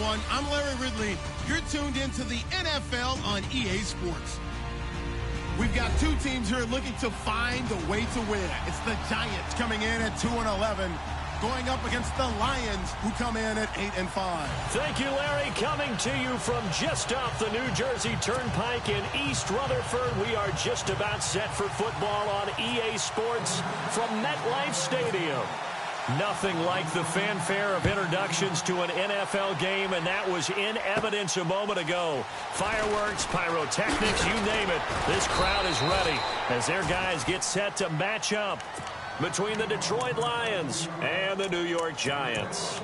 everyone. I'm Larry Ridley. You're tuned into the NFL on EA Sports. We've got two teams here looking to find a way to win. It's the Giants coming in at 2-11, going up against the Lions, who come in at 8-5. Thank you, Larry. Coming to you from just off the New Jersey Turnpike in East Rutherford. We are just about set for football on EA Sports from MetLife Stadium. Nothing like the fanfare of introductions to an NFL game, and that was in evidence a moment ago. Fireworks, pyrotechnics, you name it. This crowd is ready as their guys get set to match up between the Detroit Lions and the New York Giants.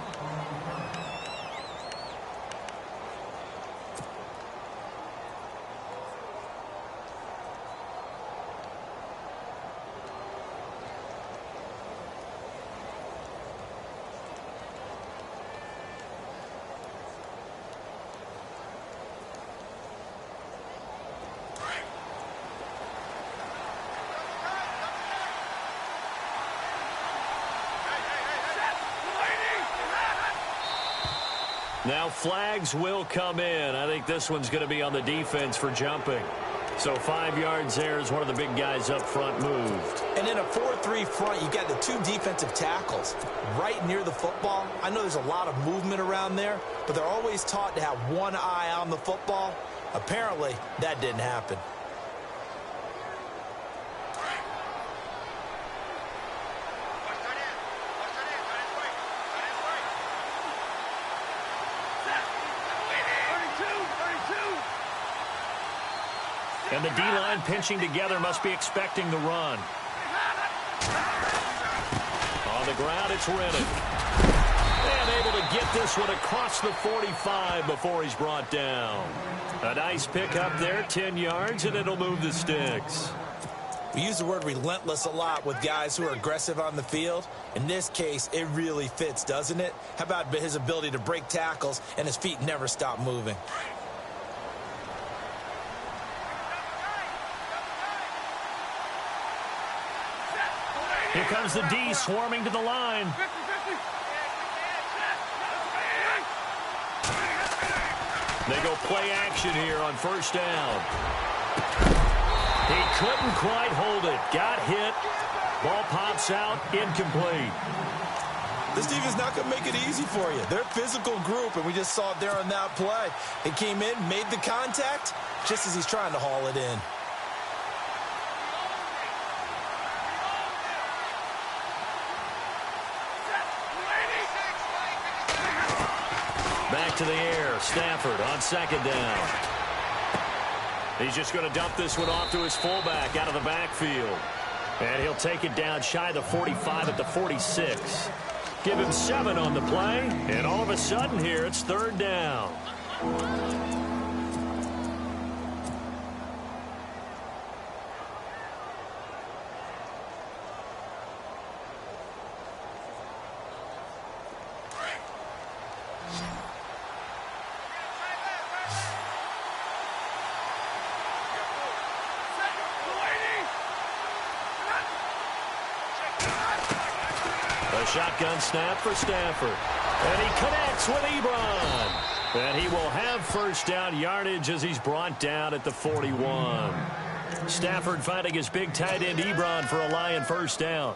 Now flags will come in. I think this one's going to be on the defense for jumping. So 5 yards there as one of the big guys up front moved. And in a 4-3 front, you got the two defensive tackles right near the football. I know there's a lot of movement around there, but they're always taught to have one eye on the football. Apparently, that didn't happen. And the D-line pinching together must be expecting the run. On the ground, it's Rennick. And able to get this one across the 45 before he's brought down. A nice pick up there, 10 yards, and it'll move the sticks. We use the word relentless a lot with guys who are aggressive on the field. In this case, it really fits, doesn't it? How about his ability to break tackles and his feet never stop moving? Here comes the D swarming to the line. They go play action here on first down. He couldn't quite hold it. Got hit. Ball pops out. Incomplete. This defense not going to make it easy for you. They're a physical group, and we just saw it there on that play. He came in, made the contact, just as he's trying to haul it in. Back to the air. Stafford on second down. He's just going to dump this one off to his fullback out of the backfield. And he'll take it down shy of the 45 at the 46. Give him 7 on the play. And all of a sudden here, it's third down. Shotgun snap for Stafford. And he connects with Ebron. And he will have first down yardage as he's brought down at the 41. Stafford finding his big tight end Ebron for a Lion first down.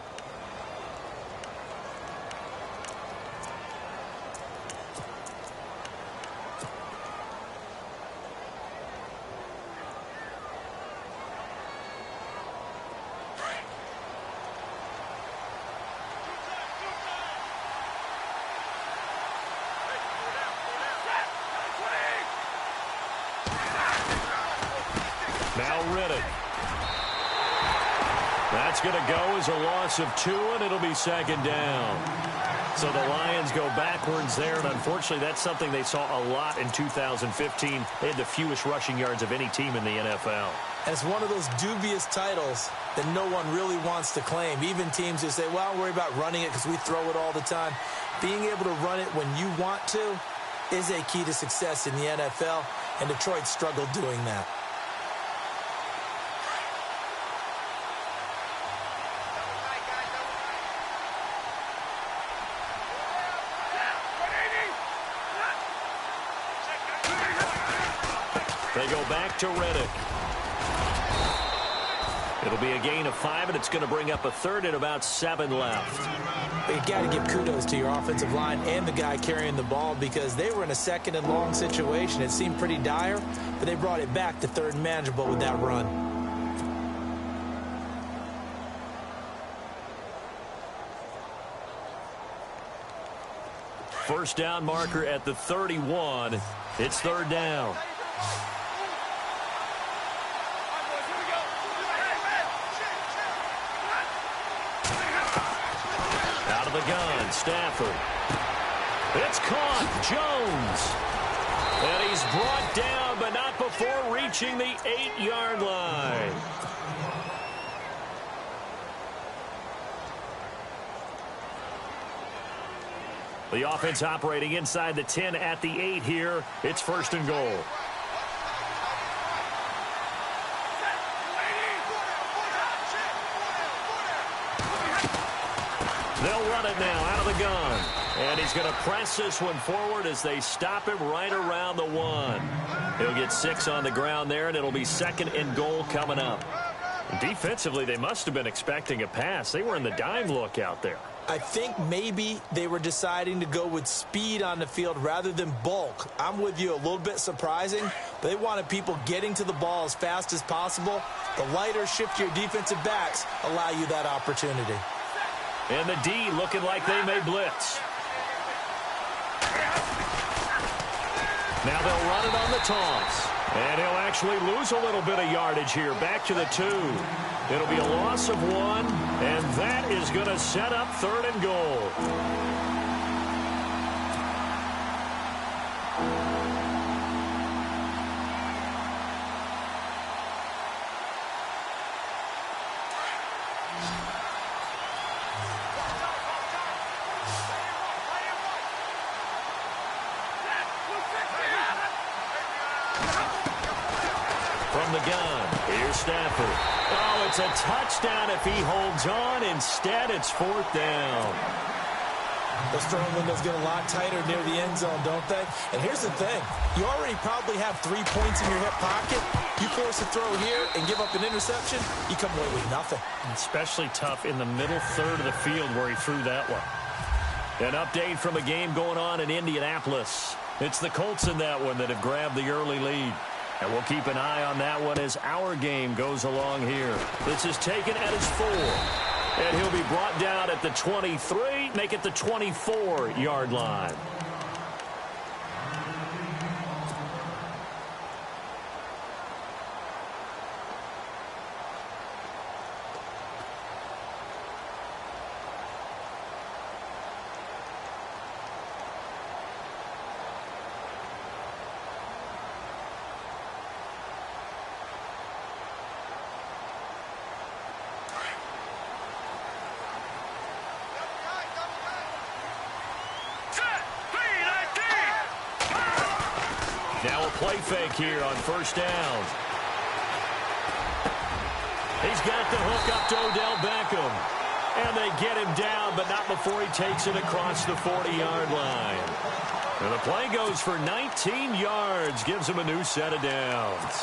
Now Riddick. That's going to go as a loss of 2, and it'll be second down. So the Lions go backwards there, and unfortunately that's something they saw a lot in 2015. They had the fewest rushing yards of any team in the NFL. And it's one of those dubious titles that no one really wants to claim. Even teams who say, well, I'll worry about running it because we throw it all the time. Being able to run it when you want to is a key to success in the NFL, and Detroit struggled doing that. They go back to Reddick. It'll be a gain of 5, and it's going to bring up a third and about 7 left. But you got to give kudos to your offensive line and the guy carrying the ball because they were in a second and long situation. It seemed pretty dire, but they brought it back to third and manageable with that run. First down marker at the 31. It's third down. Out of the gun, Stafford. It's caught, Jones. And he's brought down, but not before reaching the 8-yard line. The offense operating inside the 10 at the 8 here. It's first and goal. They'll run it now out of the gun. And he's going to press this one forward as they stop him right around the 1. He'll get 6 on the ground there, and it'll be second and goal coming up. Defensively, they must have been expecting a pass. They were in the dime look out there. I think maybe they were deciding to go with speed on the field rather than bulk. I'm with you, a little bit surprising. But they wanted people getting to the ball as fast as possible. The lighter, shiftier defensive backs allow you that opportunity. And the D looking like they may blitz. Now they'll run it on the toss. And he'll actually lose a little bit of yardage here. Back to the 2. It'll be a loss of 1. And that is going to set up third and goal. From the gun, here's Stafford. Oh, it's a touchdown if he holds on. Instead, it's fourth down. Those throwing windows get a lot tighter near the end zone, don't they? And here's the thing. You already probably have 3 points in your hip pocket. You force a throw here and give up an interception, you come away with nothing. Especially tough in the middle third of the field where he threw that one. An update from a game going on in Indianapolis. It's the Colts in that one that have grabbed the early lead. And we'll keep an eye on that one as our game goes along here. This is taken at his 4. And he'll be brought down at the 23, make it the 24-yard line. Now a play fake here on first down. He's got the hook up to Odell Beckham. And they get him down, but not before he takes it across the 40-yard line. And the play goes for 19 yards, gives him a new set of downs.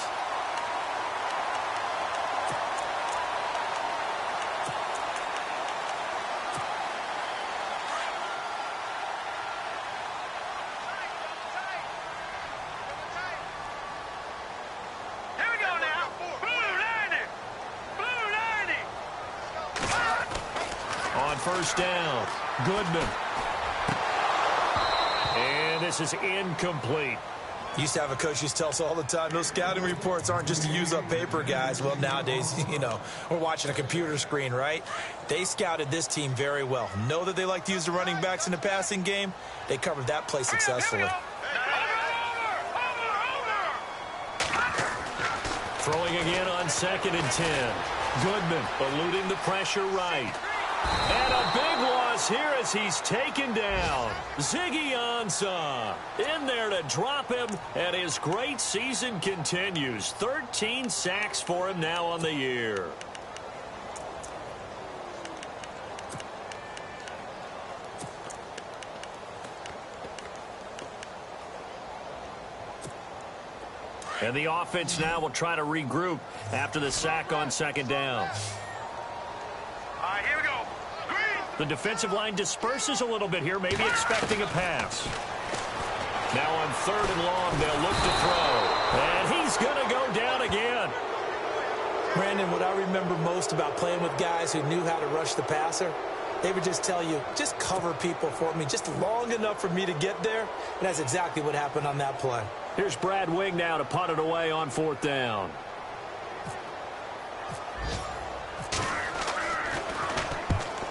First down, Goodman. And this is incomplete. Used to have a coach used to tell us all the time, those scouting reports aren't just to use up paper, guys. Well, nowadays, you know, we're watching a computer screen, right? They scouted this team very well. Know that they like to use the running backs in the passing game. They covered that play successfully. Throwing again on 2nd and 10. Goodman eluding the pressure right. And a big loss here as he's taken down. Ziggy Ansah in there to drop him, and his great season continues. 13 sacks for him now on the year. And the offense now will try to regroup after the sack on second down. Here we go. Green. The defensive line disperses a little bit here, maybe expecting a pass. Now on third and long, they'll look to throw. And he's going to go down again. Brandon, what I remember most about playing with guys who knew how to rush the passer, they would just tell you, just cover people for me, just long enough for me to get there. And that's exactly what happened on that play. Here's Brad Wing now to punt it away on fourth down.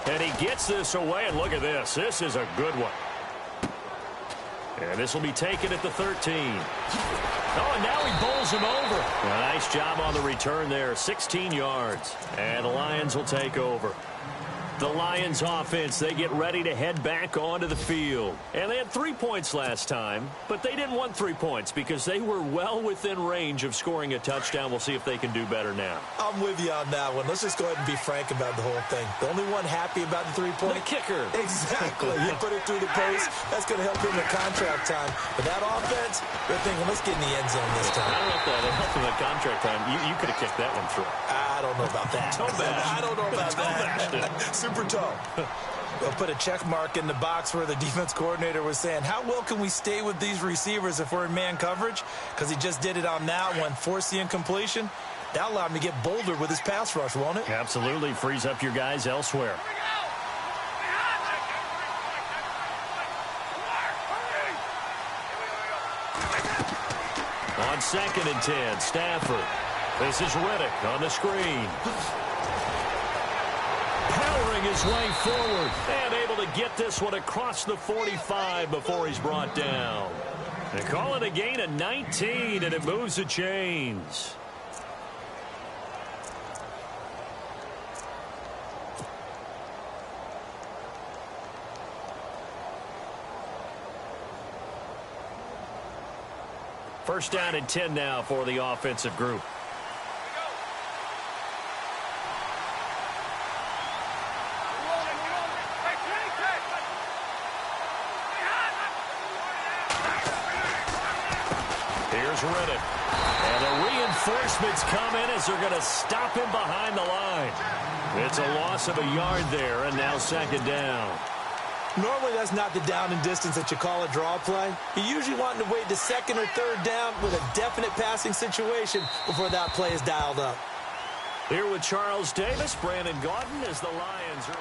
And he gets this away, and look at this. This is a good one. And this will be taken at the 13. Oh, and now he bowls him over. A nice job on the return there, 16 yards. And the Lions will take over. The Lions offense, they get ready to head back onto the field. And they had 3 points last time, but they didn't want 3 points because they were well within range of scoring a touchdown. We'll see if they can do better now. I'm with you on that one. Let's just go ahead and be frank about the whole thing. The only one happy about the 3-point? The kicker. Exactly. You put it through the post. That's going to help him in contract time. But that offense, they're thinking, let's get in the end zone this time. I don't know if that helped him at contract time. You could have kicked that one through. I don't know about that. I don't know about that. Super toe. We'll put a check mark in the box where the defense coordinator was saying, how well can we stay with these receivers if we're in man coverage? Because he just did it on that one, forced the incompletion. That allowed him to get bolder with his pass rush, won't it? Absolutely. Frees up your guys elsewhere. On 2nd and 10, Stafford. This is Riddick on the screen. Powering his way forward and able to get this one across the 45 before he's brought down. They call it a gain of 19, and it moves the chains. First down and 10 now for the offensive group. Here's Riddick. And the reinforcements come in as they're going to stop him behind the line. It's a loss of a yard there, and now second down. Normally, that's not the down and distance that you call a draw play. You usually want to wait to second or third down with a definite passing situation before that play is dialed up. Here with Charles Davis, Brandon Gaudin as the Lions are...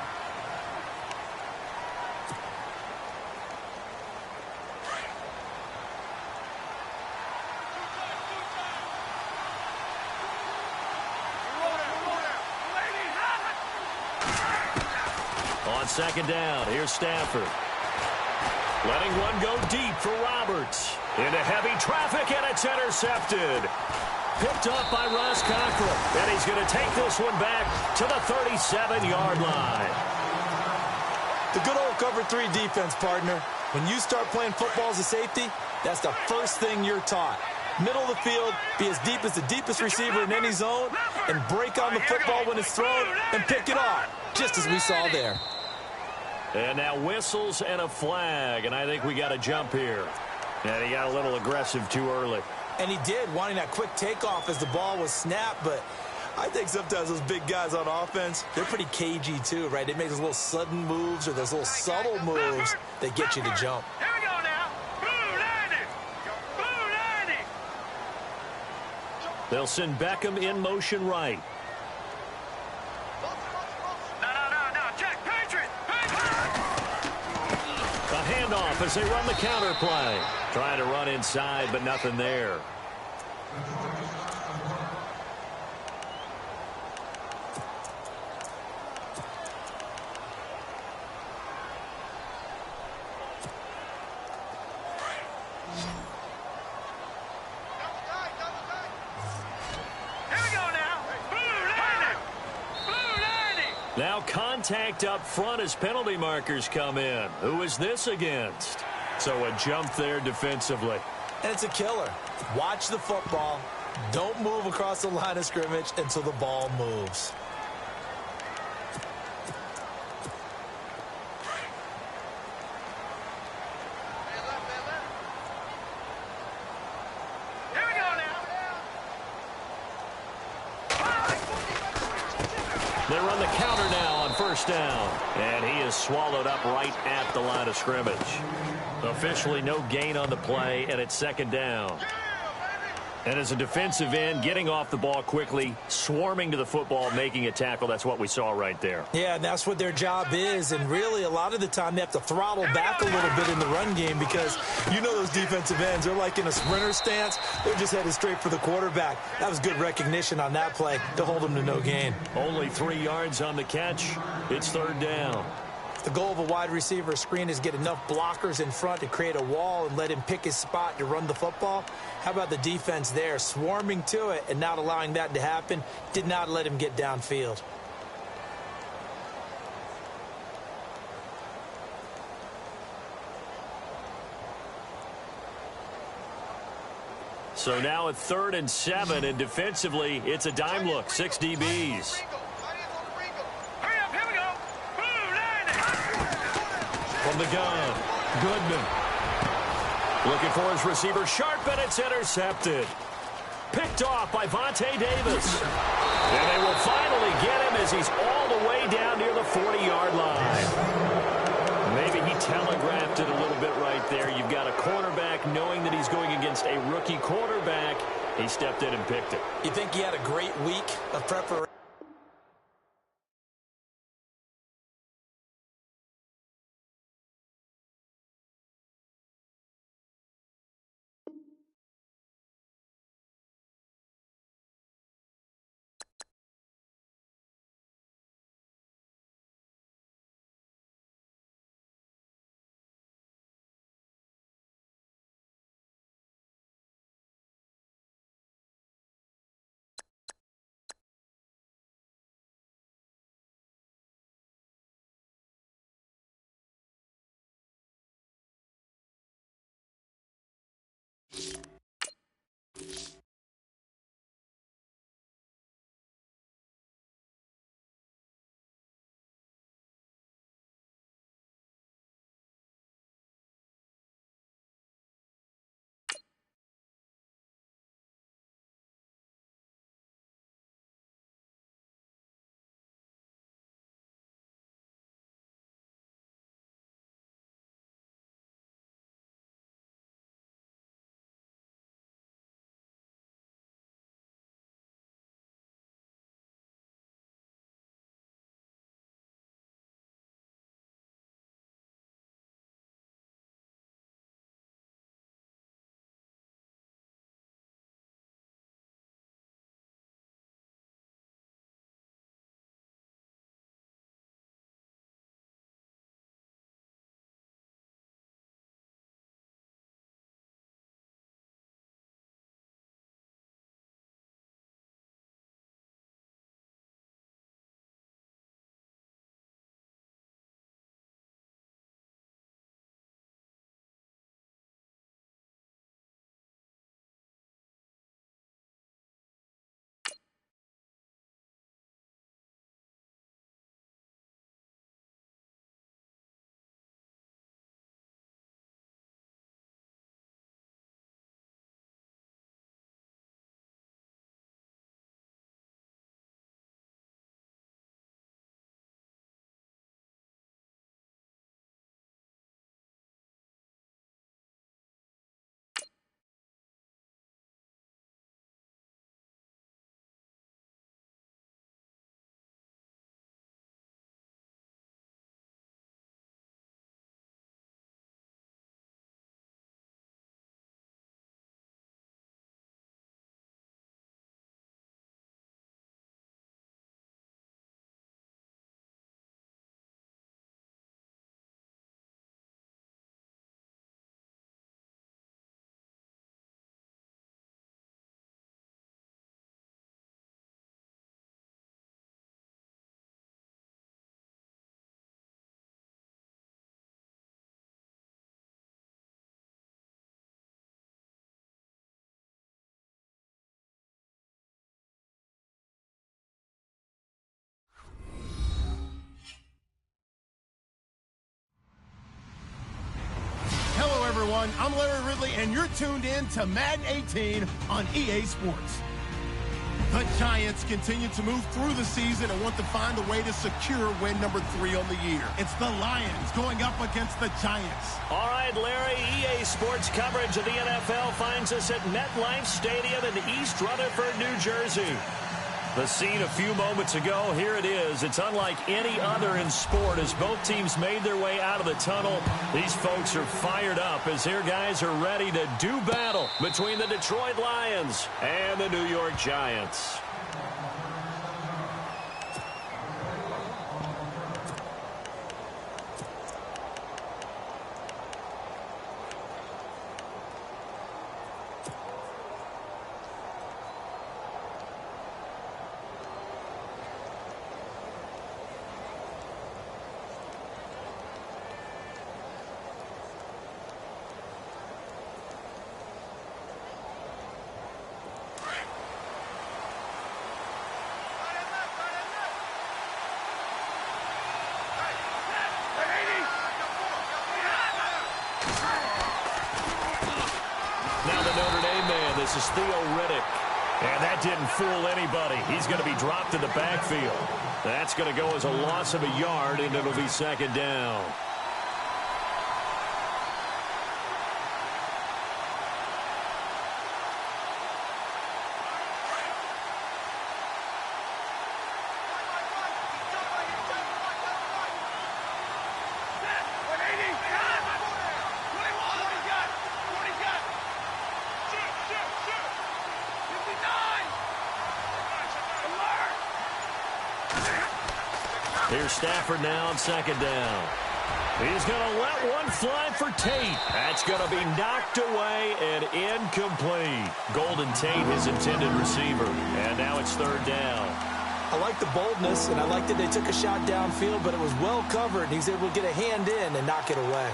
On second down, here's Stafford. Letting one go deep for Roberts. Into heavy traffic, and it's intercepted. Picked up by Ross Cockrell. And he's going to take this one back to the 37-yard line. The good old cover 3 defense, partner. When you start playing football as a safety, that's the first thing you're taught. Middle of the field, be as deep as the deepest receiver in any zone, and break on the football when it's thrown and pick it off, just as we saw there. And now whistles and a flag, and I think we got a jump here. And he got a little aggressive too early. And he did, wanting that quick takeoff as the ball was snapped, but I think sometimes those big guys on offense, they're pretty cagey too, right? They make those little sudden moves or those little subtle moves that get you to jump. Here we go now. Blue 90. Blue 90. They'll send Beckham in motion right. No. Check. Patriot. A handoff as they run the counter play. Trying to run inside, but nothing there. Now contact up front as penalty markers come in. Who is this against? So a jump there defensively. And it's a killer. Watch the football. Don't move across the line of scrimmage until the ball moves. Here we go now. They run the counter now on first down. And he is swallowed up right at the line of scrimmage. Officially no gain on the play, and it's second down. And as a defensive end, getting off the ball quickly, swarming to the football, making a tackle, that's what we saw right there. Yeah, and that's what their job is. And really, a lot of the time, they have to throttle back a little bit in the run game because you know those defensive ends, they're like in a sprinter stance. They're just headed straight for the quarterback. That was good recognition on that play to hold them to no gain. Only 3 yards on the catch. It's third down. The goal of a wide receiver screen is get enough blockers in front to create a wall and let him pick his spot to run the football. How about the defense there, swarming to it and not allowing that to happen? Did not let him get downfield. So now at 3rd and 7, and defensively, it's a dime look, 6 DBs. From the gun, Goodman. Looking for his receiver, Sharp, and it's intercepted. Picked off by Vontae Davis. And they will finally get him as he's all the way down near the 40-yard line. Maybe he telegraphed it a little bit right there. You've got a quarterback knowing that he's going against a rookie quarterback. He stepped in and picked it. You think he had a great week of preparation? everyone. I'm Larry Ridley, and you're tuned in to Madden 18 on EA Sports. The Giants continue to move through the season and want to find a way to secure win number 3 on the year. It's the Lions going up against the Giants. All right, Larry, EA Sports coverage of the NFL finds us at MetLife Stadium in East Rutherford, New Jersey. The scene a few moments ago, here it is. It's unlike any other in sport as both teams made their way out of the tunnel. These folks are fired up as their guys are ready to do battle between the Detroit Lions and the New York Giants. Now the Notre Dame man, this is Theo Riddick. And that didn't fool anybody. He's going to be dropped in the backfield. That's going to go as a loss of a yard, and it'll be second down. Here's Stafford now on second down. He's going to let one fly for Tate. That's going to be knocked away and incomplete. Golden Tate, his intended receiver. And now it's third down. I like the boldness, and I like that they took a shot downfield, but it was well covered. He's able to get a hand in and knock it away.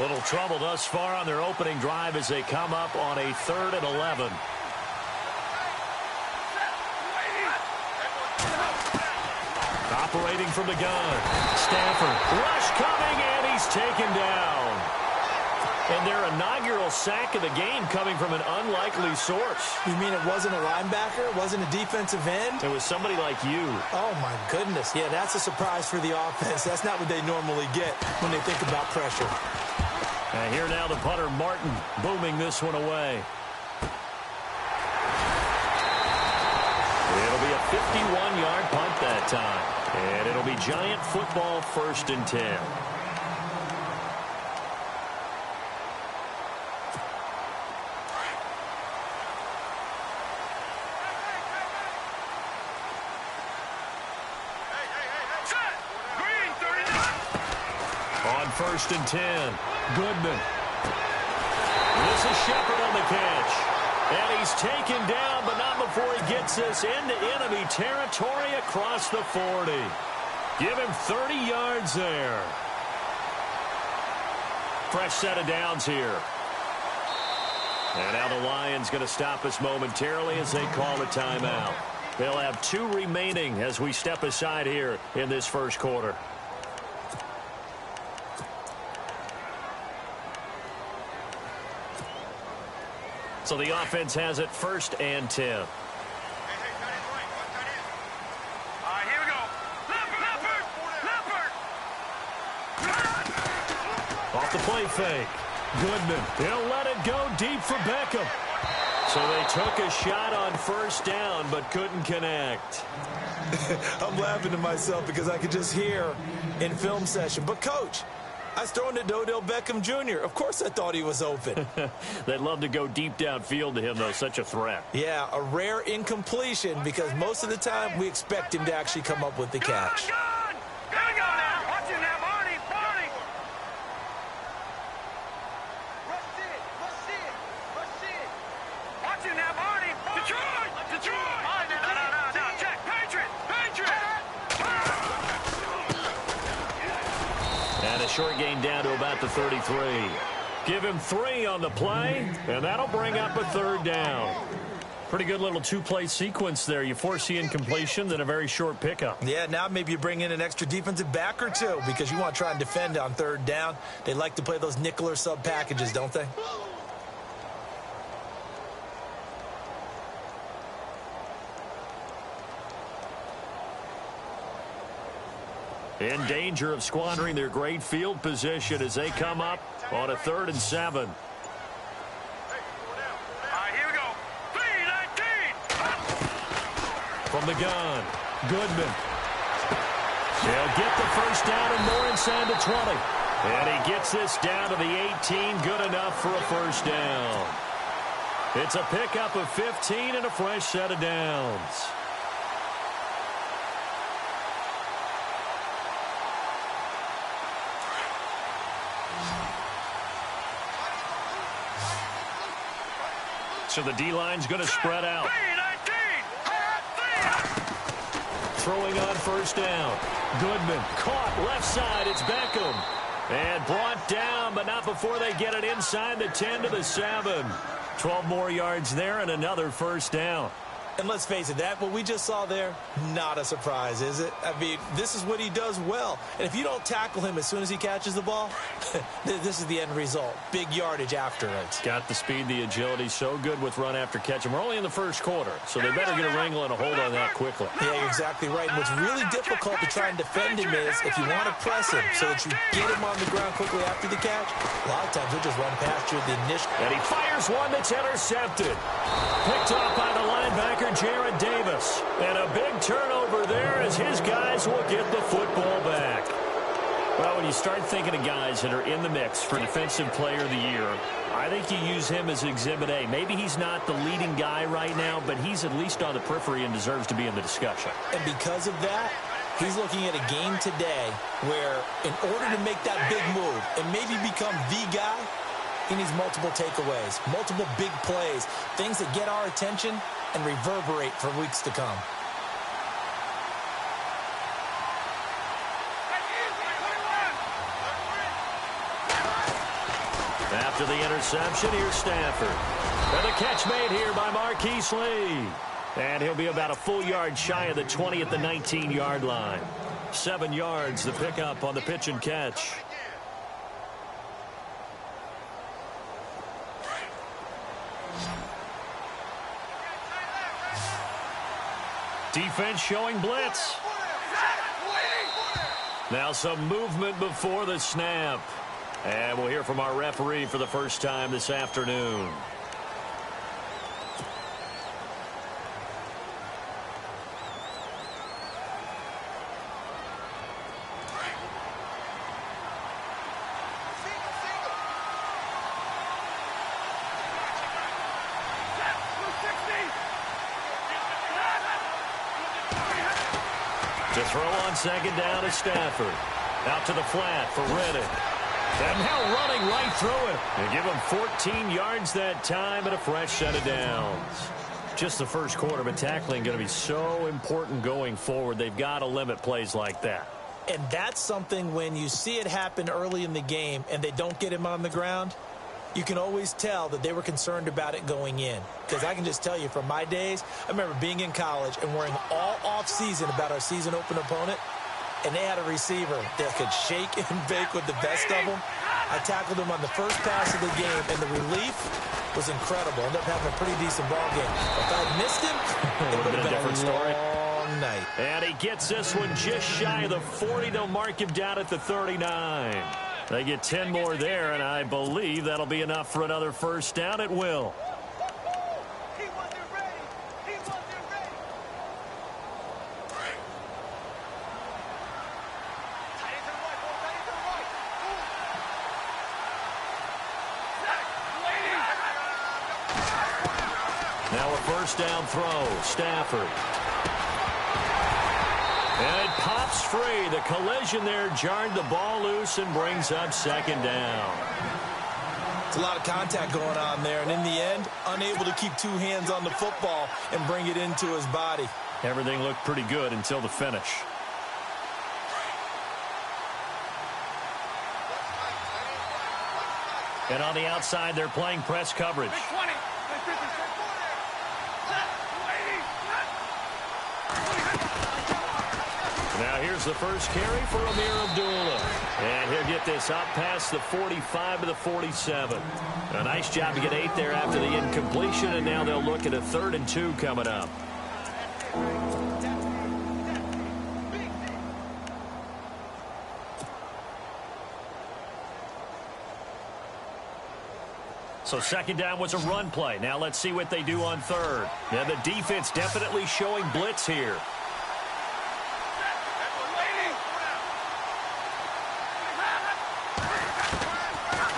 Little trouble thus far on their opening drive as they come up on a 3rd and 11. Operating from the gun. Stafford. Rush coming, and he's taken down. And their inaugural sack of the game coming from an unlikely source. You mean it wasn't a linebacker? It wasn't a defensive end? It was somebody like you. Oh, my goodness. Yeah, that's a surprise for the offense. That's not what they normally get when they think about pressure. And here now the punter, Martin, booming this one away. It'll be a 51-yard punt that time. And it'll be Giant football, 1st and 10. On 1st and 10, Goodman. This is Shepard on the catch. And he's taken down, but not before he gets this into enemy territory across the 40. Give him 30 yards there. Fresh set of downs here. And now the Lions going to stop us momentarily as they call a timeout. They'll have 2 remaining as we step aside here in this first quarter. So the offense has it 1st and 10. Here we go. Leopard! Off the play fake. Goodman. He'll let it go deep for Beckham. So they took a shot on 1st down but couldn't connect. I'm laughing to myself because I could just hear in film session. But, Coach, I was throwing to Odell Beckham Jr. Of course I thought he was open. They'd love to go deep downfield to him, though. Such a threat. Yeah, a rare incompletion because most of the time we expect him to actually come up with the catch. Here we go now. Watch it now, Barney. Watch it now, Barney. Detroit. No. Check. Patriot. And a short gain down to about the 33. Give him 3 on the play, and that'll bring up a 3rd down. Pretty good little two-play sequence there. You force the incompletion, then a very short pickup. Yeah, now maybe you bring in an extra defensive back or two because you want to try and defend on third down. They like to play those nickel or sub packages, don't they? In danger of squandering their great field position as they come up on a 3rd and 7. Here we go. 3-19. From the gun, Goodman. He'll get the first down and more inside the 20. And he gets this down to the 18, good enough for a first down. It's a pickup of 15 and a fresh set of downs. So the D-line's going to spread out. Throwing on first down. Goodman caught left side. It's Beckham. And brought down, but not before they get it inside the 10 to the 7. 12 more yards there and another first down. And let's face it, what we just saw there, not a surprise, is it? I mean, this is what he does well. And if you don't tackle him as soon as he catches the ball, this is the end result. Big yardage after it. Got the speed, the agility, so good with run after catch. And we're only in the first quarter, so they better get a wrangle and a hold on that quickly. Yeah, you're exactly right. And what's really difficult to try and defend him is if you want to press him so that you get him on the ground quickly after the catch, a lot of times he'll just run past you at the initial. And he fires one that's intercepted. Picked off by the linebacker, Jared Davis. And a big turnover there as his guys will get the football back. Well, when you start thinking of guys that are in the mix for Defensive Player of the Year, I think you use him as Exhibit A. Maybe he's not the leading guy right now, but he's at least on the periphery and deserves to be in the discussion. And because of that, he's looking at a game today where in order to make that big move and maybe become the guy, he needs multiple takeaways, multiple big plays, things that get our attention and reverberate for weeks to come. After the interception, here's Stafford. And the catch made here by Marquise Lee. And he'll be about a full yard shy of the 20 at the 19-yard line. 7 yards, the pickup on the pitch and catch. Defense showing blitz. Now some movement before the snap. And we'll hear from our referee for the first time this afternoon. To throw on second down is Stafford. Out to the flat for Reddick. And now running right through it. They give him 14 yards that time and a fresh set of downs. Just the first quarter, but tackling going to be so important going forward. They've got to limit plays like that. And that's something when you see it happen early in the game and they don't get him on the ground, you can always tell that they were concerned about it going in. Because I can just tell you from my days, I remember being in college and worrying all off-season about our season open opponent. And they had a receiver that could shake and bake with the best of them. I tackled him on the first pass of the game, and the relief was incredible. Ended up having a pretty decent ball game. If I missed him, it would have been a different story. Long night. And he gets this one just shy of the 40. They'll mark him down at the 39. They get 10 more there, and I believe that'll be enough for another first down. It will. Now a first down throw. Stafford. And it pops free. The collision there jarred the ball loose and brings up second down. It's a lot of contact going on there, and in the end, unable to keep two hands on the football and bring it into his body. Everything looked pretty good until the finish. And on the outside, they're playing press coverage. Now here's the first carry for Amir Abdullah. And he'll get this up past the 45 to the 47. A nice job to get 8 there after the incompletion, and now they'll look at a 3rd and 2 coming up. So second down was a run play. Now let's see what they do on 3rd. Now the defense definitely showing blitz here.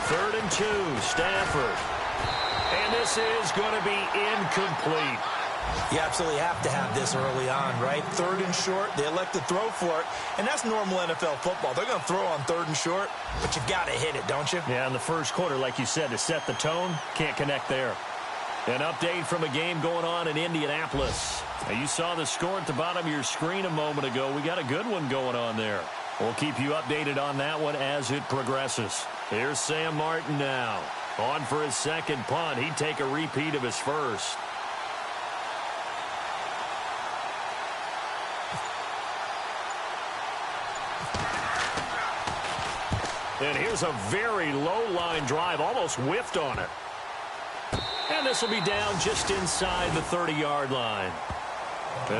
3rd and 2, Stafford. And this is going to be incomplete. You absolutely have to have this early on, right? 3rd and short, they elect to throw for it, and that's normal NFL football. They're going to throw on 3rd and short, but you've got to hit it, don't you? Yeah, in the first quarter, like you said, to set the tone, can't connect there. An update from a game going on in Indianapolis. Now, you saw the score at the bottom of your screen a moment ago. We got a good one going on there. We'll keep you updated on that one as it progresses. Here's Sam Martin now. On for his second punt. He'd take a repeat of his first. And here's a very low line drive, almost whiffed on it. And this will be down just inside the 30-yard line.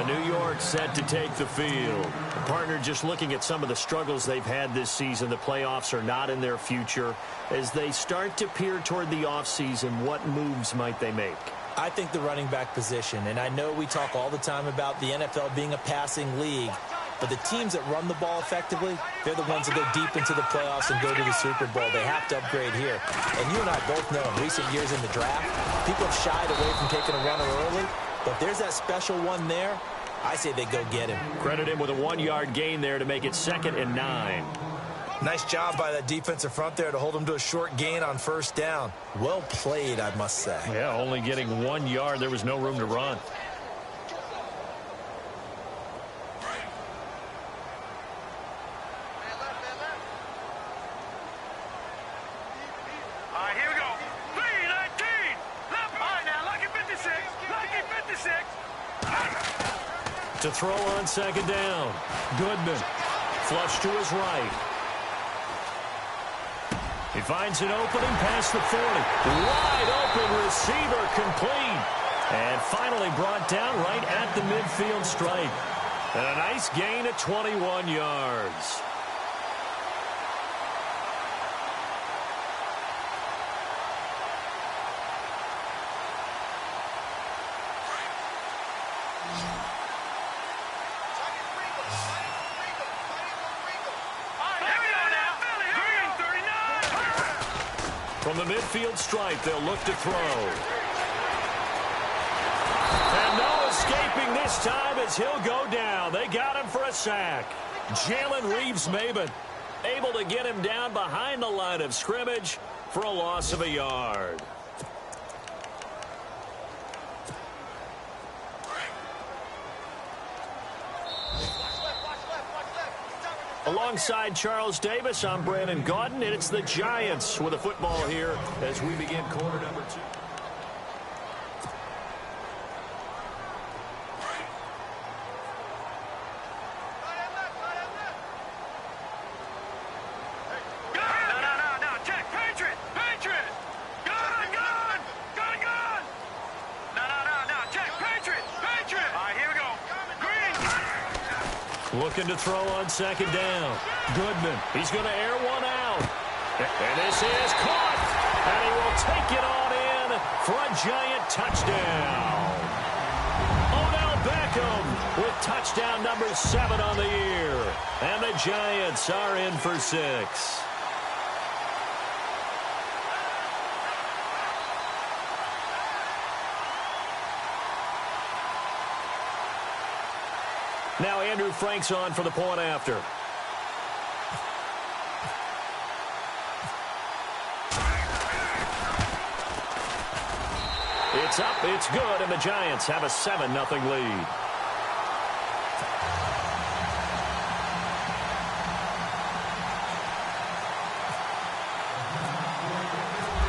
New York set to take the field. The partner just looking at some of the struggles they've had this season. The playoffs are not in their future. As they start to peer toward the offseason, what moves might they make? I think the running back position, and I know we talk all the time about the NFL being a passing league, but the teams that run the ball effectively, they're the ones that go deep into the playoffs and go to the Super Bowl. They have to upgrade here. And you and I both know in recent years in the draft, people have shied away from taking a runner early. But there's that special one there. I say they go get him. Credit him with a 1-yard gain there to make it 2nd and 9. Nice job by that defensive front there to hold him to a short gain on 1st down. Well played, I must say. Yeah, only getting 1 yard. There was no room to run. To throw on 2nd down. Goodman. Flush to his right. He finds an opening past the 40. Wide open receiver complete. And finally brought down right at the midfield stripe. And a nice gain of 21 yards. From the midfield stripe, they'll look to throw. And no escaping this time as he'll go down. They got him for a sack. Jalen Reeves-Maybin able to get him down behind the line of scrimmage for a loss of a yard. Alongside Charles Davis, I'm Brandon Gaudin, and it's the Giants with the football here as we begin quarter number 2. Looking to throw on 2nd down. Goodman. He's going to air one out. And this is caught. And he will take it on in for a Giant touchdown. Odell Beckham with touchdown number 7 on the year. And the Giants are in for 6. Now Andrew Frank's on for the point after. It's up, it's good, and the Giants have a 7-0 lead.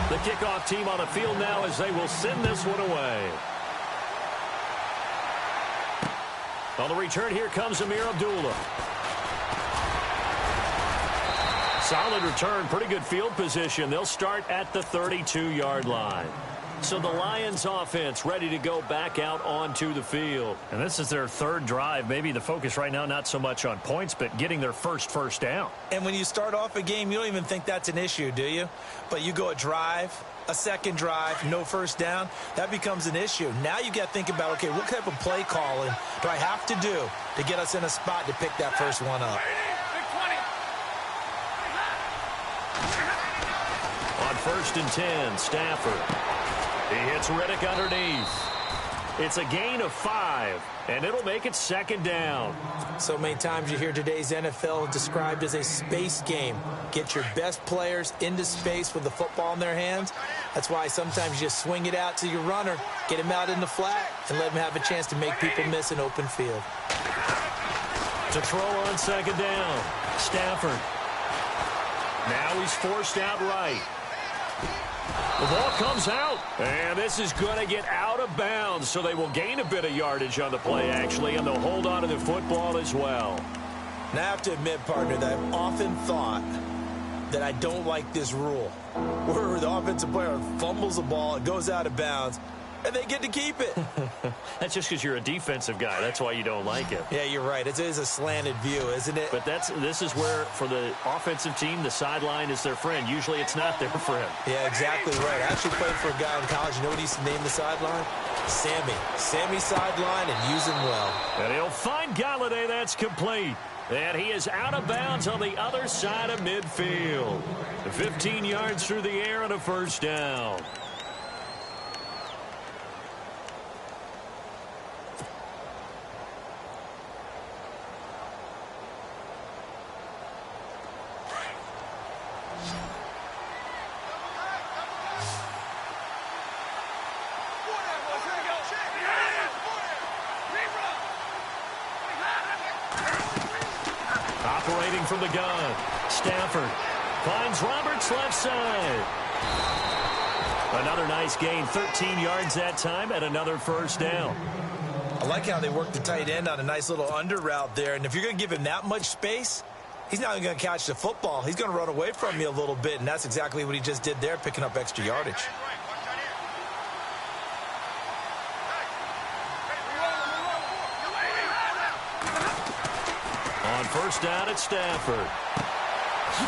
The kickoff team on the field now as they will send this one away. On the return, here comes Amir Abdullah. Solid return, pretty good field position. They'll start at the 32-yard line. So the Lions offense ready to go back out onto the field. And this is their third drive. Maybe the focus right now not so much on points, but getting their first down. And when you start off a game, you don't even think that's an issue, do you? But you go a drive, a second drive, no first down, that becomes an issue. Now you got to think about, okay, what type of play calling do I have to do to get us in a spot to pick that first one up? On 1st and 10, Stafford. He hits Riddick underneath. It's a gain of 5, and it'll make it 2nd down. So many times you hear today's NFL described as a space game. Get your best players into space with the football in their hands. That's why sometimes you just swing it out to your runner, get him out in the flat, and let him have a chance to make people miss an open field. To throw on 2nd down, Stafford. Now he's forced out right. The ball comes out, and this is going to get out of bounds, so they will gain a bit of yardage on the play, actually, and they'll hold on to the football as well. Now, I have to admit, partner, that I've often thought that I don't like this rule, where the offensive player fumbles the ball, it goes out of bounds, and they get to keep it. That's just because you're a defensive guy. That's why you don't like it. Yeah, you're right. It is a slanted view, isn't it? But this is where, for the offensive team, the sideline is their friend. Usually it's not there for him. Yeah, exactly right. I actually played for a guy in college. You know what he used to name the sideline? Sammy. Sammy sideline, and use him well. And he'll find Galladay. That's complete. And he is out of bounds on the other side of midfield. 15 yards through the air and a 1st down. Operating from the gun, Stafford finds Roberts left side. Another nice gain, 13 yards that time, and another 1st down. I like how they work the tight end on a nice little under route there. And if you're going to give him that much space, he's not going to catch the football. He's going to run away from you a little bit, and that's exactly what he just did there, picking up extra yardage. On 1st down at Stafford.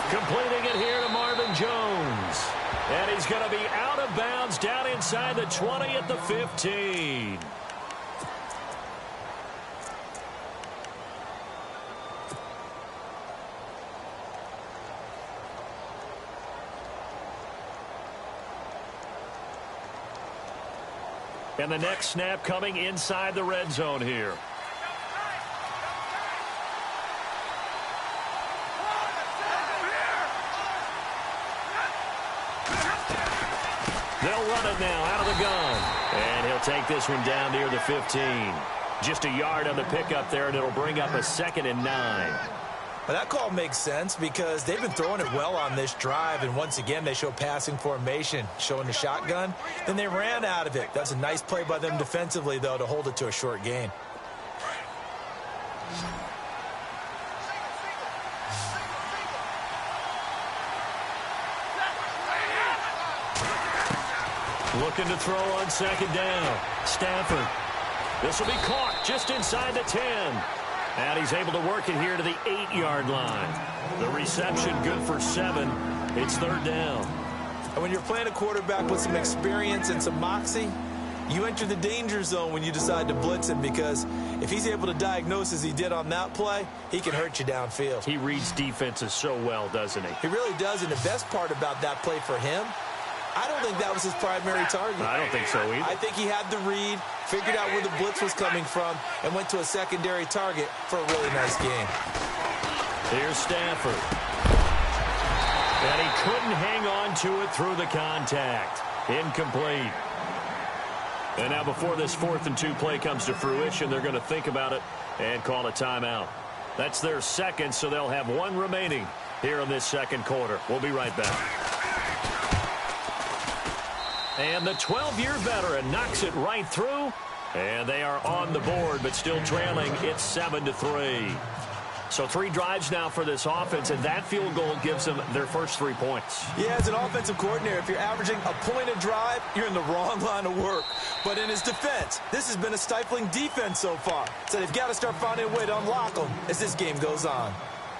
Completing it here to Marvin Jones. And he's going to be out of bounds down inside the 20 at the 15. And the next snap coming inside the red zone here. They'll run it now out of the gun. And he'll take this one down near the 15. Just a yard on the pickup there, and it'll bring up a 2nd and 9. Well, that call makes sense because they've been throwing it well on this drive, and once again, they show passing formation, showing the shotgun. Then they ran out of it. That's a nice play by them defensively, though, to hold it to a short gain. Looking to throw on 2nd down. Stafford. This will be caught just inside the 10. And he's able to work it here to the 8-yard line. The reception good for 7. It's 3rd down. And when you're playing a quarterback with some experience and some moxie, you enter the danger zone when you decide to blitz him, because if he's able to diagnose as he did on that play, he can hurt you downfield. He reads defenses so well, doesn't he? He really does, and the best part about that play for him, I don't think that was his primary target. I don't think so either. I think he had the read, figured out where the blitz was coming from, and went to a secondary target for a really nice game. Here's Stafford. And he couldn't hang on to it through the contact. Incomplete. And now before this 4th and 2 play comes to fruition, they're going to think about it and call a timeout. That's their 2nd, so they'll have 1 remaining here in this 2nd quarter. We'll be right back. And the 12-year veteran knocks it right through. And they are on the board, but still trailing. It's 7-3. So 3 drives now for this offense, and that field goal gives them their first 3 points. Yeah, as an offensive coordinator, if you're averaging a point a drive, you're in the wrong line of work. But in his defense, this has been a stifling defense so far. So they've got to start finding a way to unlock them as this game goes on.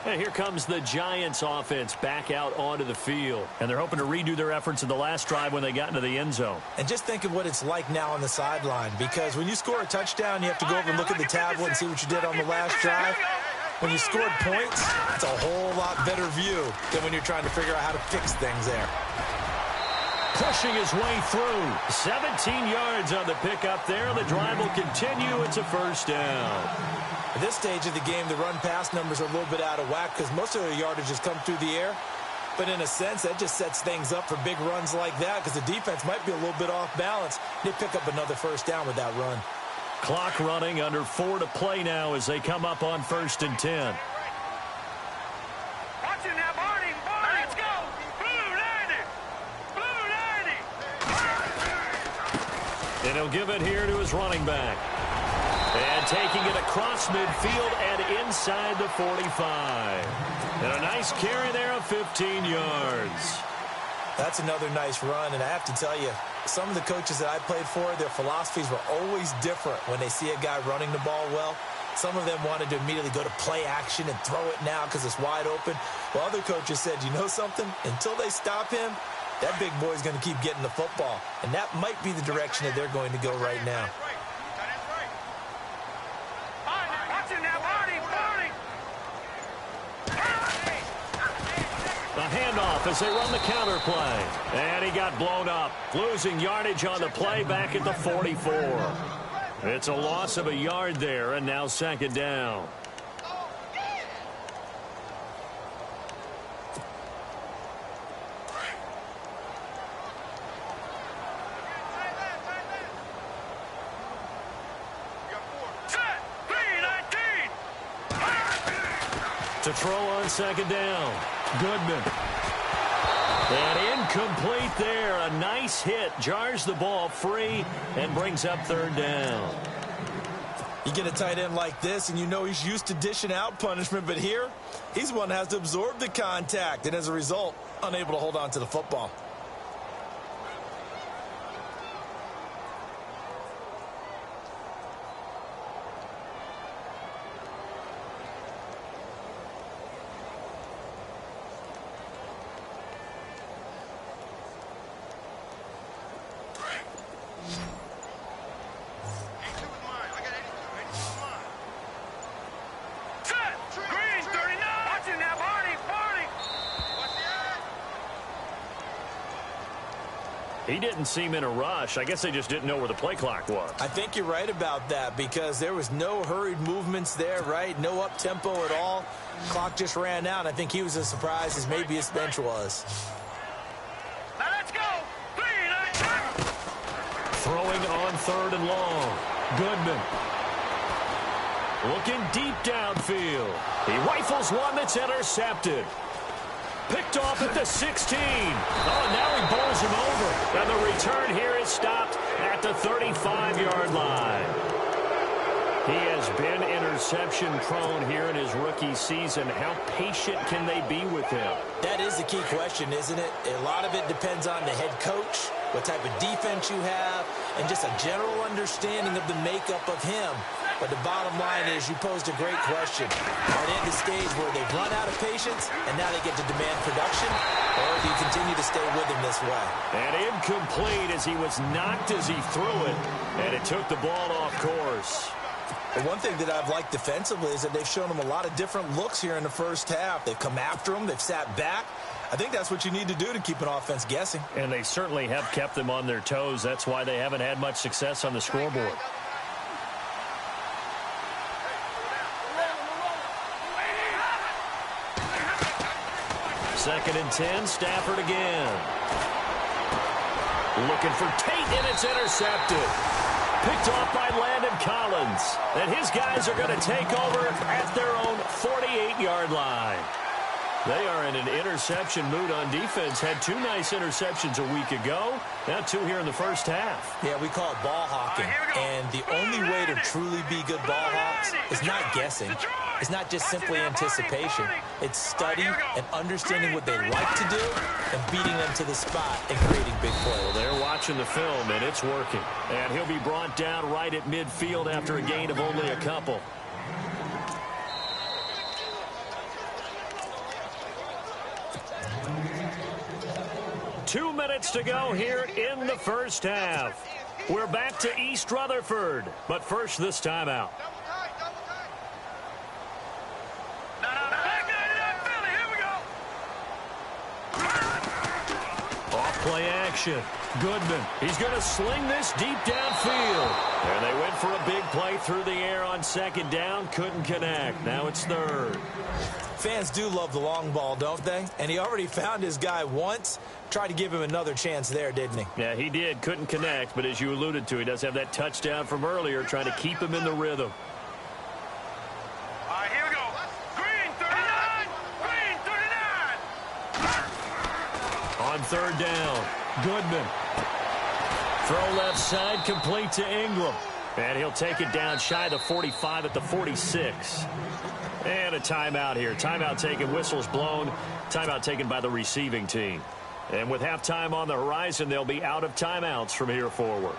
And here comes the Giants offense back out onto the field. And they're hoping to redo their efforts in the last drive when they got into the end zone. And just think of what it's like now on the sideline, because when you score a touchdown, you have to go over and look at the tablet and see what you did on the last drive. When you scored points, it's a whole lot better view than when you're trying to figure out how to fix things there. Pushing his way through. 17 yards on the pickup there. The drive will continue. It's a first down. At this stage of the game, the run-pass numbers are a little bit out of whack because most of the yardage has come through the air. But in a sense, that just sets things up for big runs like that because the defense might be a little bit off balance. They pick up another first down with that run. Clock running, under 4 to play now as they come up on 1st and 10. Watch it now, Barney. Let's go. Blue 90. Blue 90. And he'll give it here to his running back. And taking it across midfield and inside the 45. And a nice carry there of 15 yards. That's another nice run, and I have to tell you, some of the coaches that I played for, their philosophies were always different when they see a guy running the ball well. Some of them wanted to immediately go to play action and throw it now because it's wide open. While other coaches said, you know something? Until they stop him, that big boy's going to keep getting the football. And that might be the direction that they're going to go right now. Watch it now, Barney. The handoff as they run the counter play. And he got blown up. Losing yardage on the play back at the 44. It's a loss of a yard there, and now 2nd down. To throw on 2nd down. Goodman. And incomplete there. A nice hit. Jars the ball free and brings up 3rd down. You get a tight end like this, and you know he's used to dishing out punishment, but here, he's the one that has to absorb the contact, and as a result, unable to hold on to the football. He didn't seem in a rush. I guess they just didn't know where the play clock was. I think you're right about that because there was no hurried movements there, right? No up-tempo at all. Clock just ran out. I think he was as surprised as maybe his bench was. Now let's go. Throwing on 3rd and long. Goodman. Looking deep downfield. He rifles one that's intercepted. Picked off at the 16. Oh, now he bowls him over. And the return here is stopped at the 35-yard line. He has been interception prone here in his rookie season. How patient can they be with him? That is the key question, isn't it? A lot of it depends on the head coach, what type of defense you have, and just a general understanding of the makeup of him. But the bottom line is you posed a great question. Are they at the stage where they've run out of patience and now they get to demand production? Or do you continue to stay with him this way? And incomplete as he was knocked as he threw it. And it took the ball off course. The one thing that I've liked defensively is that they've shown him a lot of different looks here in the first half. They've come after him. They've sat back. I think that's what you need to do to keep an offense guessing. And they certainly have kept them on their toes. That's why they haven't had much success on the scoreboard. Second and 10, Stafford again. Looking for Tate, and it's intercepted. Picked off by Landon Collins. And his guys are going to take over at their own 48-yard line. They are in an interception mood on defense. Had 2 nice interceptions a week ago. Now 2 here in the first half. Yeah, we call it ball hawking. And the only way to truly be good ball hawks is not guessing. It's not just simply anticipation. It's study and understanding what they like to do and beating them to the spot and creating big plays. Well, they're watching the film, and it's working. And he'll be brought down right at midfield after a gain of only a couple. Two minutes to go here in the first half. We're back to East Rutherford, but first this timeout. Off-play action. Goodman. He's going to sling this deep downfield. And they went for a big play through the air on second down. Couldn't connect. Now it's third. Fans do love the long ball, don't they? And he already found his guy once. Tried to give him another chance there, didn't he? Yeah, he did. Couldn't connect, but as you alluded to, he does have that touchdown from earlier, trying to keep him in the rhythm. All right, here we go. Green 39. Green 39. On third down, Goodman. Throw left side, complete to Ingram. And he'll take it down shy of the 45 at the 46. And a timeout here. Timeout taken, whistles blown. Timeout taken by the receiving team. And with halftime on the horizon, they'll be out of timeouts from here forward.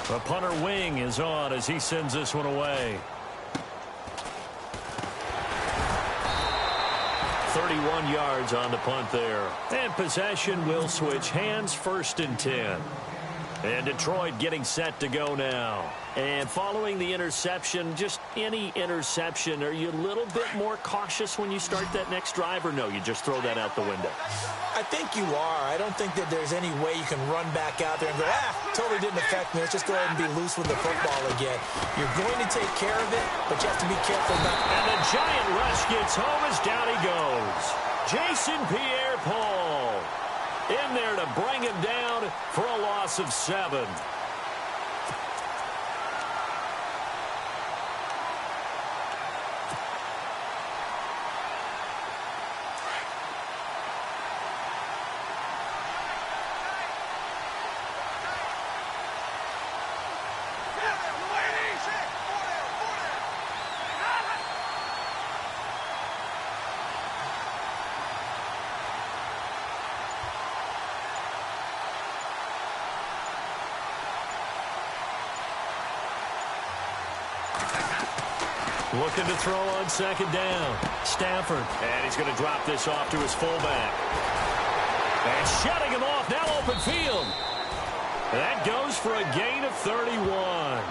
The punter wing is on as he sends this one away. 31 yards on the punt there. And possession will switch hands, 1st and 10. And Detroit getting set to go now. And following the interception, just any interception, are you a little bit more cautious when you start that next drive, or no, you just throw that out the window? I think you are. I don't think that there's any way you can run back out there and go, totally didn't affect me. Let's just go ahead and be loose with the football again. You're going to take care of it, but you have to be careful not. And the giant rush gets home as down he goes. Jason Pierre-Paul in there to bring him down for a loss of 7. Looking to throw on second down. Stafford. And he's going to drop this off to his fullback. And shutting him off. Now open field. That goes for a gain of 31.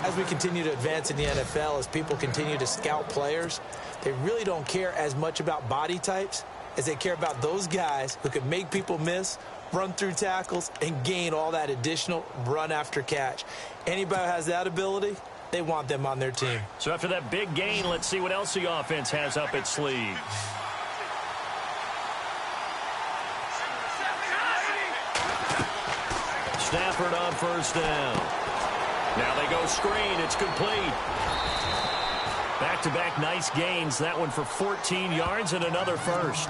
As we continue to advance in the NFL, as people continue to scout players, they really don't care as much about body types as they care about those guys who can make people miss, run through tackles, and gain all that additional run after catch. Anybody who has that ability, they want them on their team. So after that big gain, let's see what else the offense has up its sleeve. Stafford on first down. Now they go screen. It's complete. Back-to-back nice gains. That one for 14 yards and another first.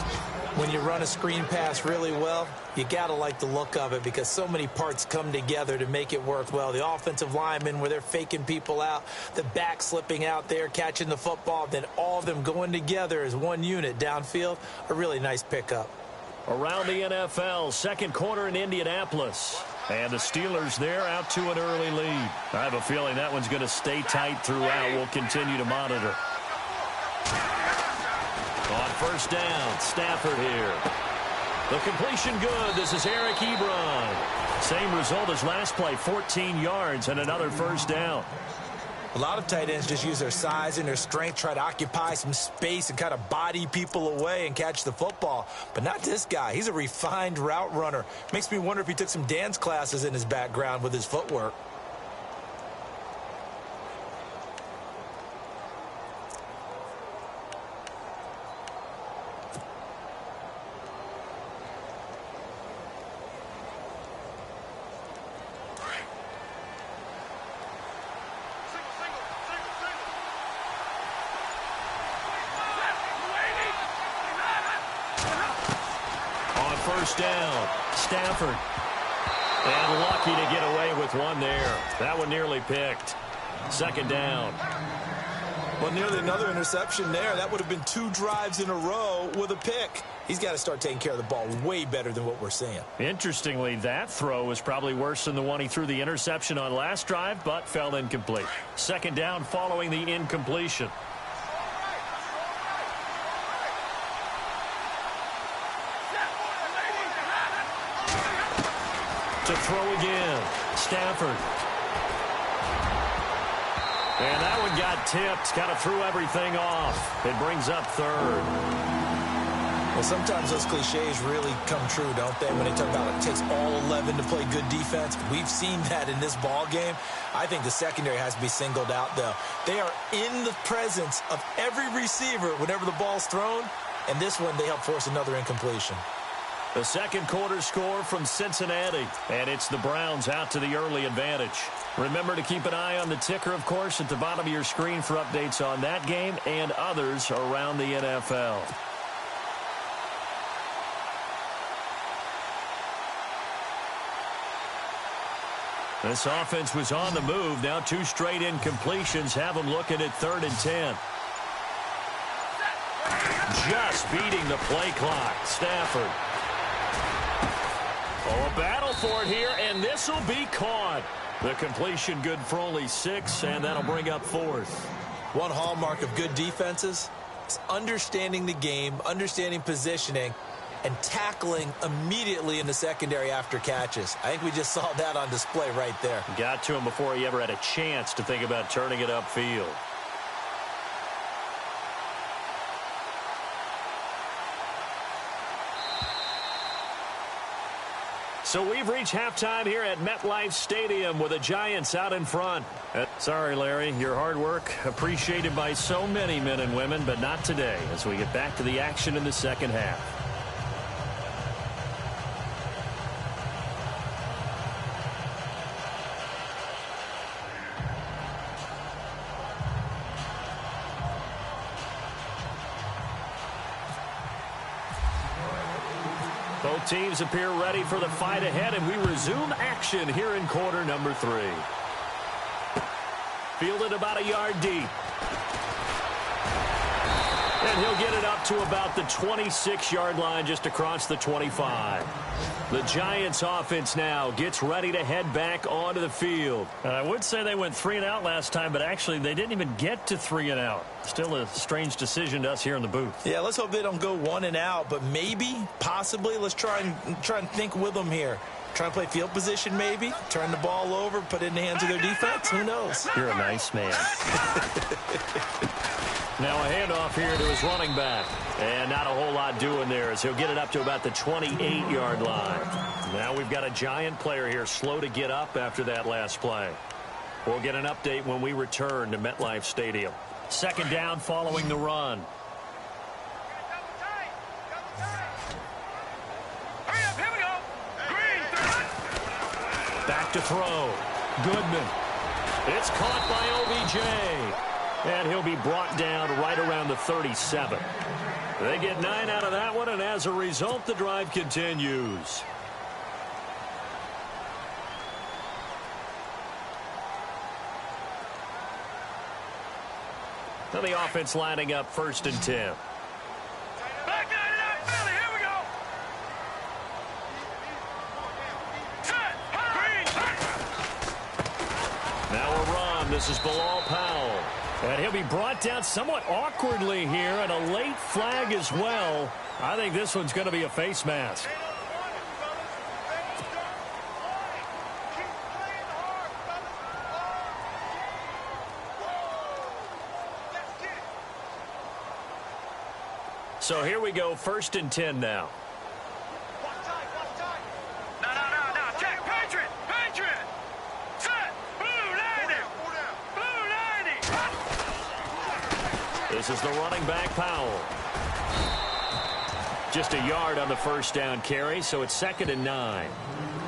When you run a screen pass really well, you got to like the look of it because so many parts come together to make it work well. The offensive linemen where they're faking people out, the back slipping out there, catching the football, then all of them going together as one unit downfield, a really nice pickup. Around the NFL, second quarter in Indianapolis. And the Steelers there out to an early lead. I have a feeling that one's going to stay tight throughout. We'll continue to monitor. On first down, Stafford here. The completion good. This is Eric Ebron. Same result as last play, 14 yards and another first down. A lot of tight ends just use their size and their strength, try to occupy some space and kind of body people away and catch the football. But not this guy. He's a refined route runner. Makes me wonder if he took some dance classes in his background with his footwork. first down. Stafford. And lucky to get away with one there. That one nearly picked. Second down. Well, nearly another interception there. That would have been 2 drives in a row with a pick. He's got to start taking care of the ball way better than what we're seeing. Interestingly, that throw was probably worse than the one he threw the interception on last drive, but fell incomplete. Second down following the incompletion. To throw again. Stafford. And that one got tipped. Kind of threw everything off. It brings up third. Well, sometimes those cliches really come true, don't they? When they talk about it takes all 11 to play good defense. We've seen that in this ball game. I think the secondary has to be singled out, though. They are in the presence of every receiver whenever the ball's thrown. And this one, they help force another incompletion. The second quarter score from Cincinnati, and it's the Browns out to the early advantage. Remember to keep an eye on the ticker, of course, at the bottom of your screen for updates on that game and others around the NFL. This offense was on the move. Now 2 straight incompletions have them looking at 3rd and 10. Just beating the play clock. Stafford. Oh, a battle for it here, and this will be caught. The completion good for only 6, and that'll bring up 4th. One hallmark of good defenses is understanding the game, understanding positioning, and tackling immediately in the secondary after catches. I think we just saw that on display right there. Got to him before he ever had a chance to think about turning it upfield. So we've reached halftime here at MetLife Stadium with the Giants out in front. Sorry, Larry, your hard work appreciated by so many men and women, but not today as we get back to the action in the second half. Both teams appear ready for the fight ahead, and we resume action here in quarter number 3. Fielded about a yard deep. And he'll get it up to about the 26-yard line just across the 25. The Giants offense now gets ready to head back onto the field. And I would say they went 3 and out last time, but actually they didn't even get to 3 and out. Still a strange decision to us here in the booth. Yeah, let's hope they don't go 1 and out, but maybe, possibly, let's try and think with them here. Try and play field position maybe, turn the ball over, put it in the hands of their defense. Who knows? You're a nice man. Now a handoff here to his running back. And not a whole lot doing there as he'll get it up to about the 28-yard line. Now we've got a Giant player here slow to get up after that last play. We'll get an update when we return to MetLife Stadium. Second down following the run. Back to throw. Goodman. It's caught by OBJ. And he'll be brought down right around the 37. They get 9 out of that one, and as a result, the drive continues. Now the offense lining up 1st and 10. Back nine it up, Philly. Here we go. Set. Green. Now a run. This is Bilal Powell. And he'll be brought down somewhat awkwardly here, and a late flag as well. I think this one's going to be a face mask. So here we go, 1st and 10 now. No. Check. Patriot. Set. Blue 90. Blue 90. This is the running back, Powell. Just a yard on the first down carry, so it's 2nd and 9.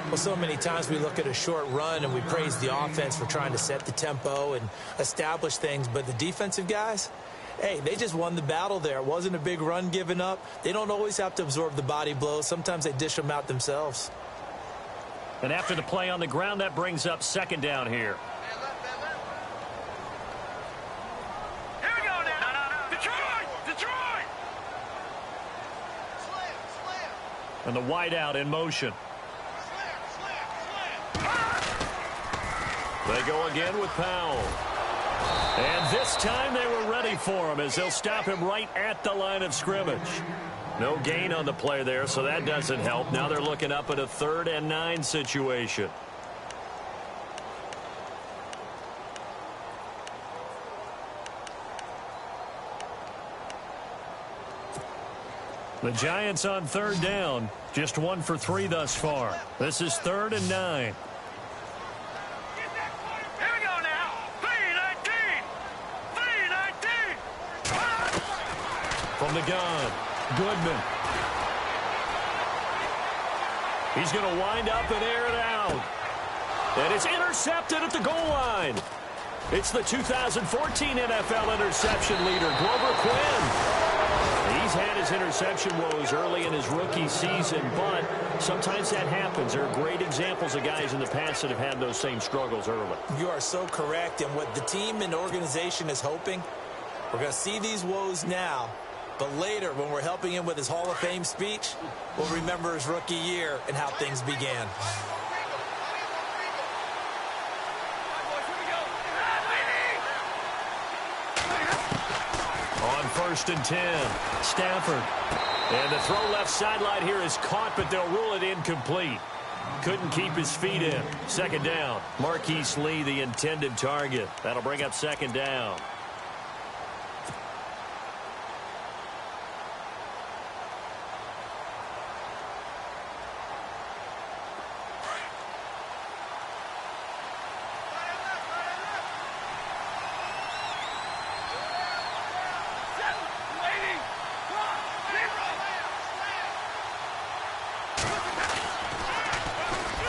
Well, so many times we look at a short run and we praise the offense for trying to set the tempo and establish things, but the defensive guys, hey, they just won the battle there. It wasn't a big run given up. They don't always have to absorb the body blows. Sometimes they dish them out themselves. And after the play on the ground, that brings up second down here. Here we go now. Detroit! Detroit! And the wideout in motion. They go again with Powell. And this time they were ready for him as they'll stop him right at the line of scrimmage. No gain on the play there, so that doesn't help. Now they're looking up at a 3rd and 9 situation. The Giants on 3rd down. Just 1 for 3 thus far. This is 3rd and 9. From the gun, Goodman. He's going to wind up and air it out. And it's intercepted at the goal line. It's the 2014 NFL interception leader, Glover Quinn. He's had his interception woes early in his rookie season, but sometimes that happens. There are great examples of guys in the past that have had those same struggles early. You are so correct. And what the team and organization is hoping, we're going to see these woes now. But later, when we're helping him with his Hall of Fame speech, we'll remember his rookie year and how things began. On 1st and 10, Stafford. And the throw left sideline here is caught, but they'll rule it incomplete. Couldn't keep his feet in. 2nd down. Marquise Lee, the intended target. That'll bring up 2nd down.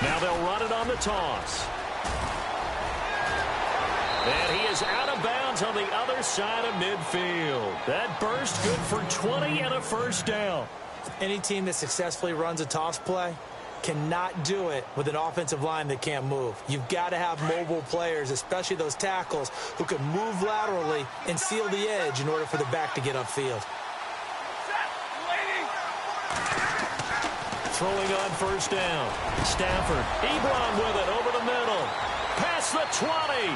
Now they'll run it on the toss. And he is out of bounds on the other side of midfield. That burst good for 20 and a 1st down. Any team that successfully runs a toss play cannot do it with an offensive line that can't move. You've got to have mobile players, especially those tackles, who can move laterally and seal the edge in order for the back to get upfield. Throwing on 1st down. Stafford. Ebron with it over the middle. Past the 20.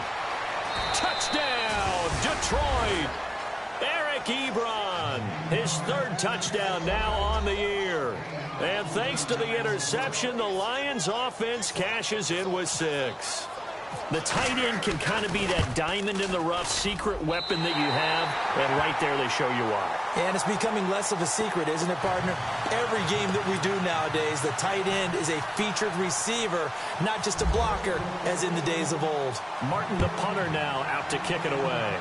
Touchdown, Detroit. Eric Ebron. His 3rd touchdown now on the year. And thanks to the interception, the Lions offense cashes in with 6. The tight end can kind of be that diamond in the rough secret weapon that you have, and right there they show you why. And it's becoming less of a secret, isn't it, partner? Every game that we do nowadays, the tight end is a featured receiver, not just a blocker, as in the days of old. Martin, the punter, now out to kick it away.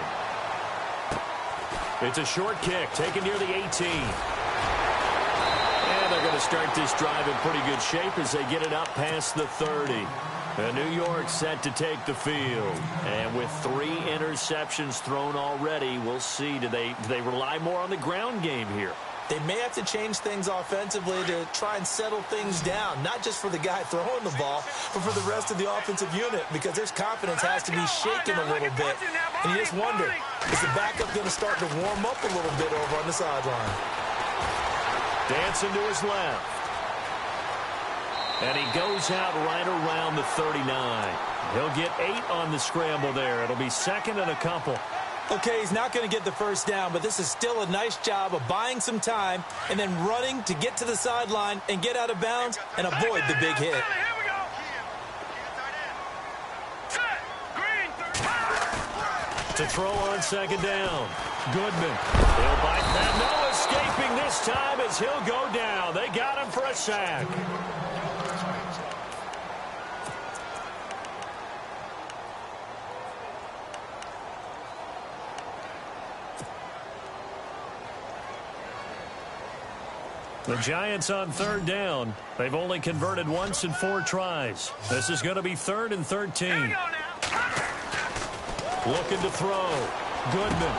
It's a short kick, taken near the 18. And they're going to start this drive in pretty good shape as they get it up past the 30. And New York set to take the field. And with 3 interceptions thrown already, we'll see. Do they rely more on the ground game here? They may have to change things offensively to try and settle things down, not just for the guy throwing the ball, but for the rest of the offensive unit, because their confidence has to be shaken a little bit. And you just wonder, is the backup going to start to warm up a little bit over on the sideline? Dancing to his left. And he goes out right around the 39. He'll get 8 on the scramble there. It'll be 2nd and a couple. Okay, he's not going to get the 1st down, but this is still a nice job of buying some time and then running to get to the sideline and get out of bounds and avoid the big hit. To throw on 2nd down. Goodman. He'll bite that. No escaping this time as he'll go down. They got him for a sack. The Giants on 3rd down. They've only converted once in 4 tries. This is going to be 3rd and 13. Looking to throw. Goodman.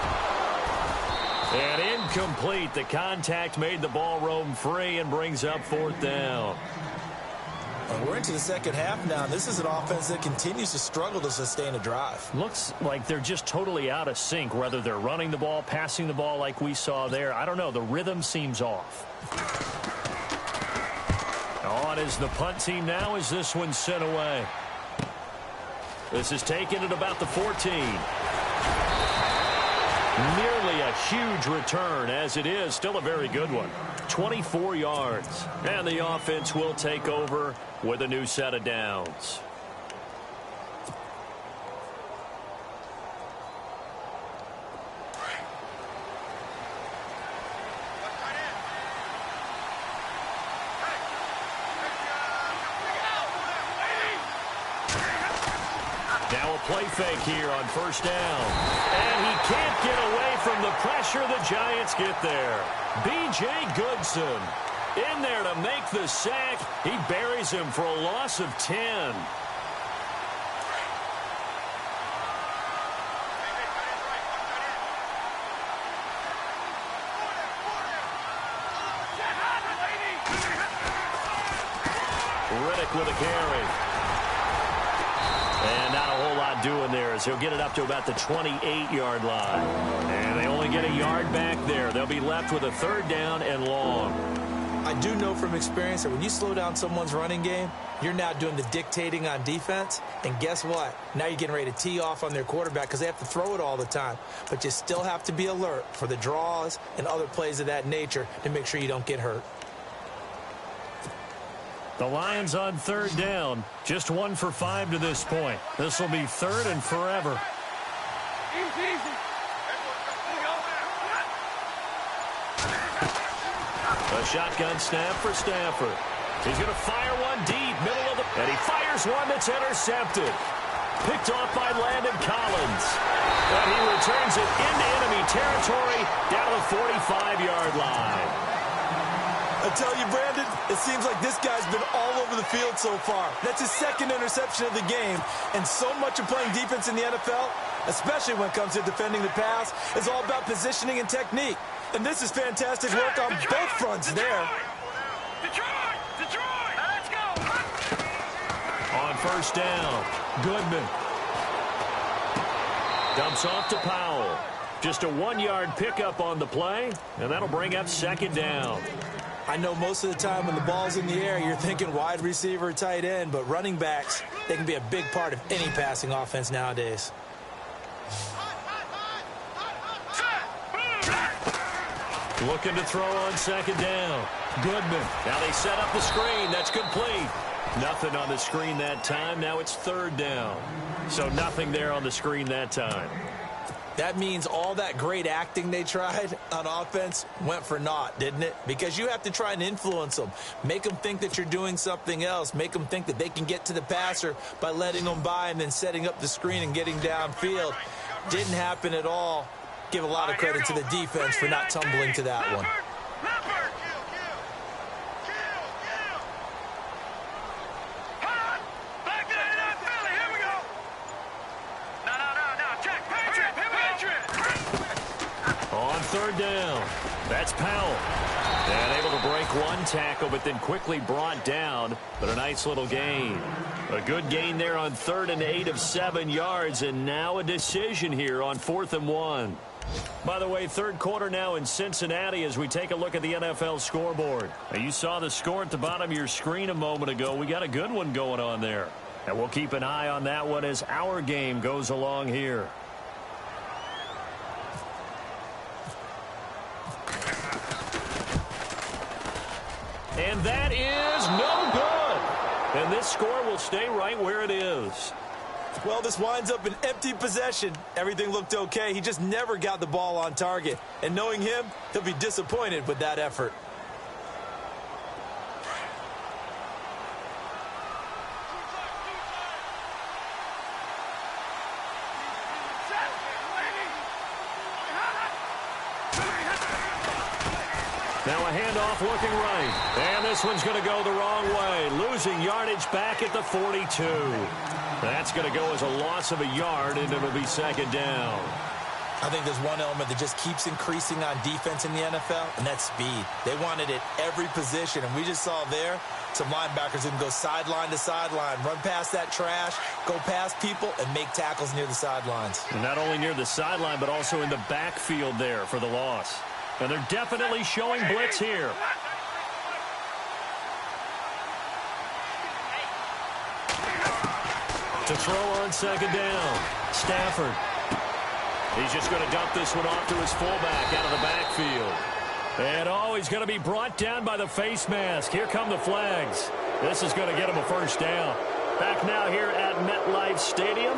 And incomplete. The contact made the ball roam free and brings up 4th down. And we're into the second half now. This is an offense that continues to struggle to sustain a drive. Looks like they're just totally out of sync, whether they're running the ball, passing the ball like we saw there. I don't know. The rhythm seems off. On is the punt team now as this one's sent away. This is taken at about the 14. Nearly a huge return, as it is still a very good one. 24 yards. And the offense will take over with a new set of downs. Now a play fake here on 1st down. And he can't get away from the pressure. The Giants get there. B.J. Goodson in there to make the sack. He buries him for a loss of 10. Riddick with a carry. And not a whole lot doing there as he'll get it up to about the 28-yard line. And they only get a yard back there. They'll be left with a 3rd down and long. I do know from experience that when you slow down someone's running game, you're now doing the dictating on defense. And guess what? Now you're getting ready to tee off on their quarterback because they have to throw it all the time. But you still have to be alert for the draws and other plays of that nature to make sure you don't get hurt. The Lions on 3rd down. Just 1 for 5 to this point. This will be 3rd and forever. A shotgun snap for Stafford. He's going to fire one deep, middle of the... And he fires one that's intercepted. Picked off by Landon Collins. And he returns it into enemy territory down the 45-yard line. I tell you, Brandon, it seems like this guy's been all over the field so far. That's his 2nd interception of the game. And so much of playing defense in the NFL, especially when it comes to defending the pass, is all about positioning and technique. And this is fantastic work on both fronts there. Detroit! Let's go! On 1st down, Goodman. Dumps off to Powell. Just a 1-yard pickup on the play, and that'll bring up 2nd down. I know most of the time when the ball's in the air, you're thinking wide receiver, tight end, but running backs, they can be a big part of any passing offense nowadays. Looking to throw on 2nd down. Goodman. Now they set up the screen. That's complete. Nothing on the screen that time. Now it's 3rd down. So nothing there on the screen that time. That means all that great acting they tried on offense went for naught, didn't it? Because you have to try and influence them. Make them think that you're doing something else. Make them think that they can get to the passer by letting them by and then setting up the screen and getting downfield. Didn't happen at all. Give a lot of credit to the defense for not tumbling to that one. On 3rd down, that's Powell. And able to break one tackle, but then quickly brought down. But a nice little gain. A good gain there on 3rd and 8 of 7 yards. And now a decision here on 4th and 1. By the way, 3rd quarter now in Cincinnati as we take a look at the NFL scoreboard. Now, you saw the score at the bottom of your screen a moment ago. We got a good one going on there. And we'll keep an eye on that one as our game goes along here. And that is no good. And this score will stay right where it is. Well, this winds up an empty possession. Everything looked okay. He just never got the ball on target. And knowing him, he'll be disappointed with that effort. Now a handoff looking right. And this one's going to go the wrong way. Losing yardage back at the 42. That's going to go as a loss of a yard, and it'll be 2nd down. I think there's one element that just keeps increasing on defense in the NFL, and that's speed. They want it at every position, and we just saw there some linebackers who can go sideline to sideline, run past that trash, go past people, and make tackles near the sidelines. And not only near the sideline, but also in the backfield there for the loss. And they're definitely showing blitz here. To throw on second down, Stafford. He's just going to dump this one off to his fullback out of the backfield. And, oh, he's going to be brought down by the face mask. Here come the flags. This is going to get him a first down. Back now here at MetLife Stadium.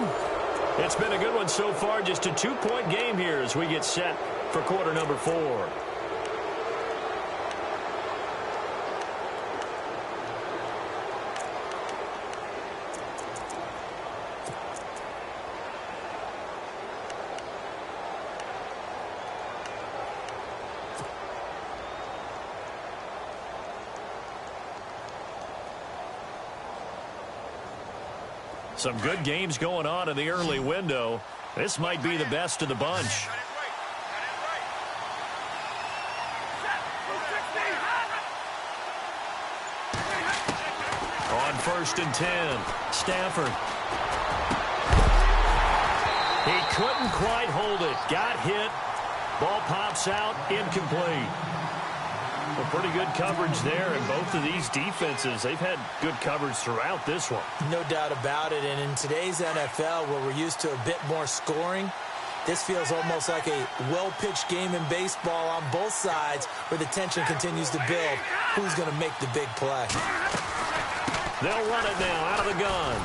It's been a good one so far. Just a 2-point game here as we get set for quarter number 4. Some good games going on in the early window. This might be the best of the bunch. On 1st and 10, Stafford. He couldn't quite hold it. Got hit. Ball pops out, incomplete. Well, pretty good coverage there, and both of these defenses, they've had good coverage throughout this one. No doubt about it, and in today's NFL, where we're used to a bit more scoring, this feels almost like a well-pitched game in baseball on both sides where the tension continues to build. Who's going to make the big play? They'll run it now out of the gun.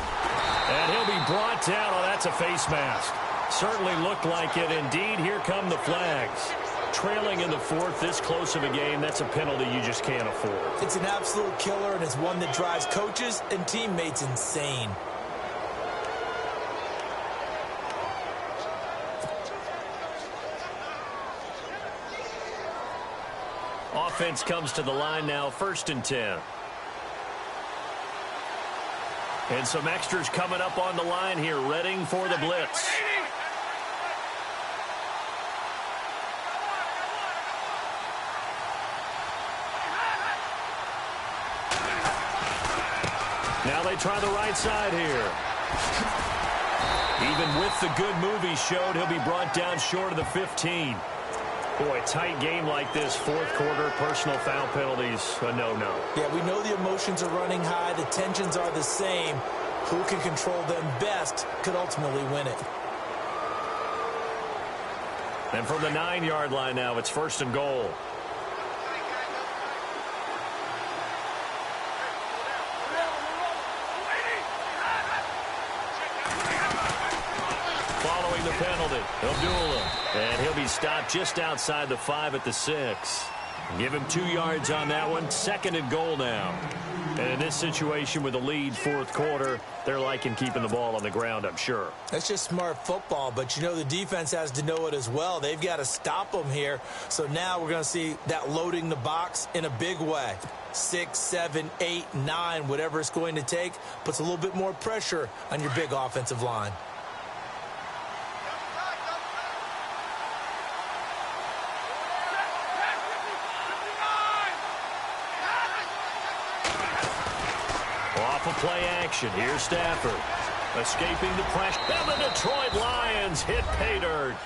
And he'll be brought down. Oh, that's a face mask. Certainly looked like it. Indeed, here come the flags. Trailing in the 4th, this close of a game, that's a penalty you just can't afford. It's an absolute killer, and it's one that drives coaches and teammates insane. Offense comes to the line now, 1st and 10. And some extras coming up on the line here, readying for the blitz. Now they try the right side here. Even with the good move he showed, he'll be brought down short of the 15. Boy, tight game like this, 4th quarter, personal foul penalties, a no-no. Yeah, we know the emotions are running high. The tensions are the same. Who can control them best could ultimately win it. And from the 9-yard line now, it's 1st and goal. Following the penalty, Abdullah. And he'll be stopped just outside the 5 at the 6. Give him 2 yards on that one. 2nd and goal now. And in this situation with a lead 4th quarter, they're liking keeping the ball on the ground, I'm sure. That's just smart football, but you know the defense has to know it as well. They've got to stop them here. So now we're going to see that loading the box in a big way. 6, 7, 8, 9, whatever it's going to take, puts a little bit more pressure on your big offensive line. Off of play action, here's Stafford. Escaping the pressure. And the Detroit Lions hit pay dirt.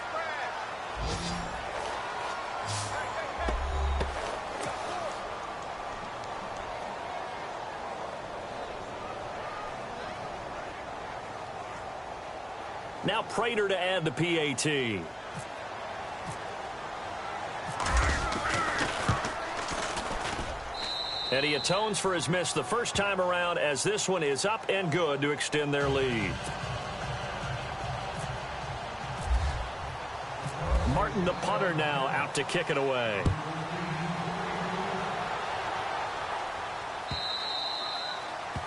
Now Prater to add the PAT. And he atones for his miss the first time around, as this one is up and good to extend their lead. Martin, the punter, now out to kick it away.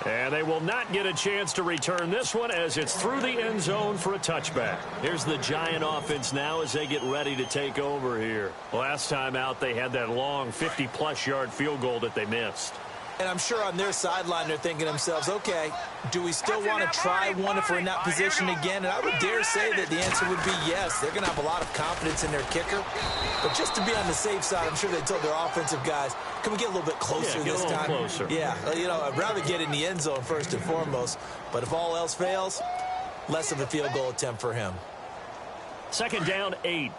And they will not get a chance to return this one as it's through the end zone for a touchback. Here's the Giant offense now as they get ready to take over here. Last time out, they had that long 50-plus yard field goal that they missed. And I'm sure on their sideline they're thinking to themselves, okay, do we still want to try one if we're in that position again? And I would dare say that the answer would be yes. They're going to have a lot of confidence in their kicker. But just to be on the safe side, I'm sure they told their offensive guys, can we get a little bit closer this time? Closer. Yeah, you know, I'd rather get in the end zone first and foremost. But if all else fails, less of a field goal attempt for him. 2nd down, 8.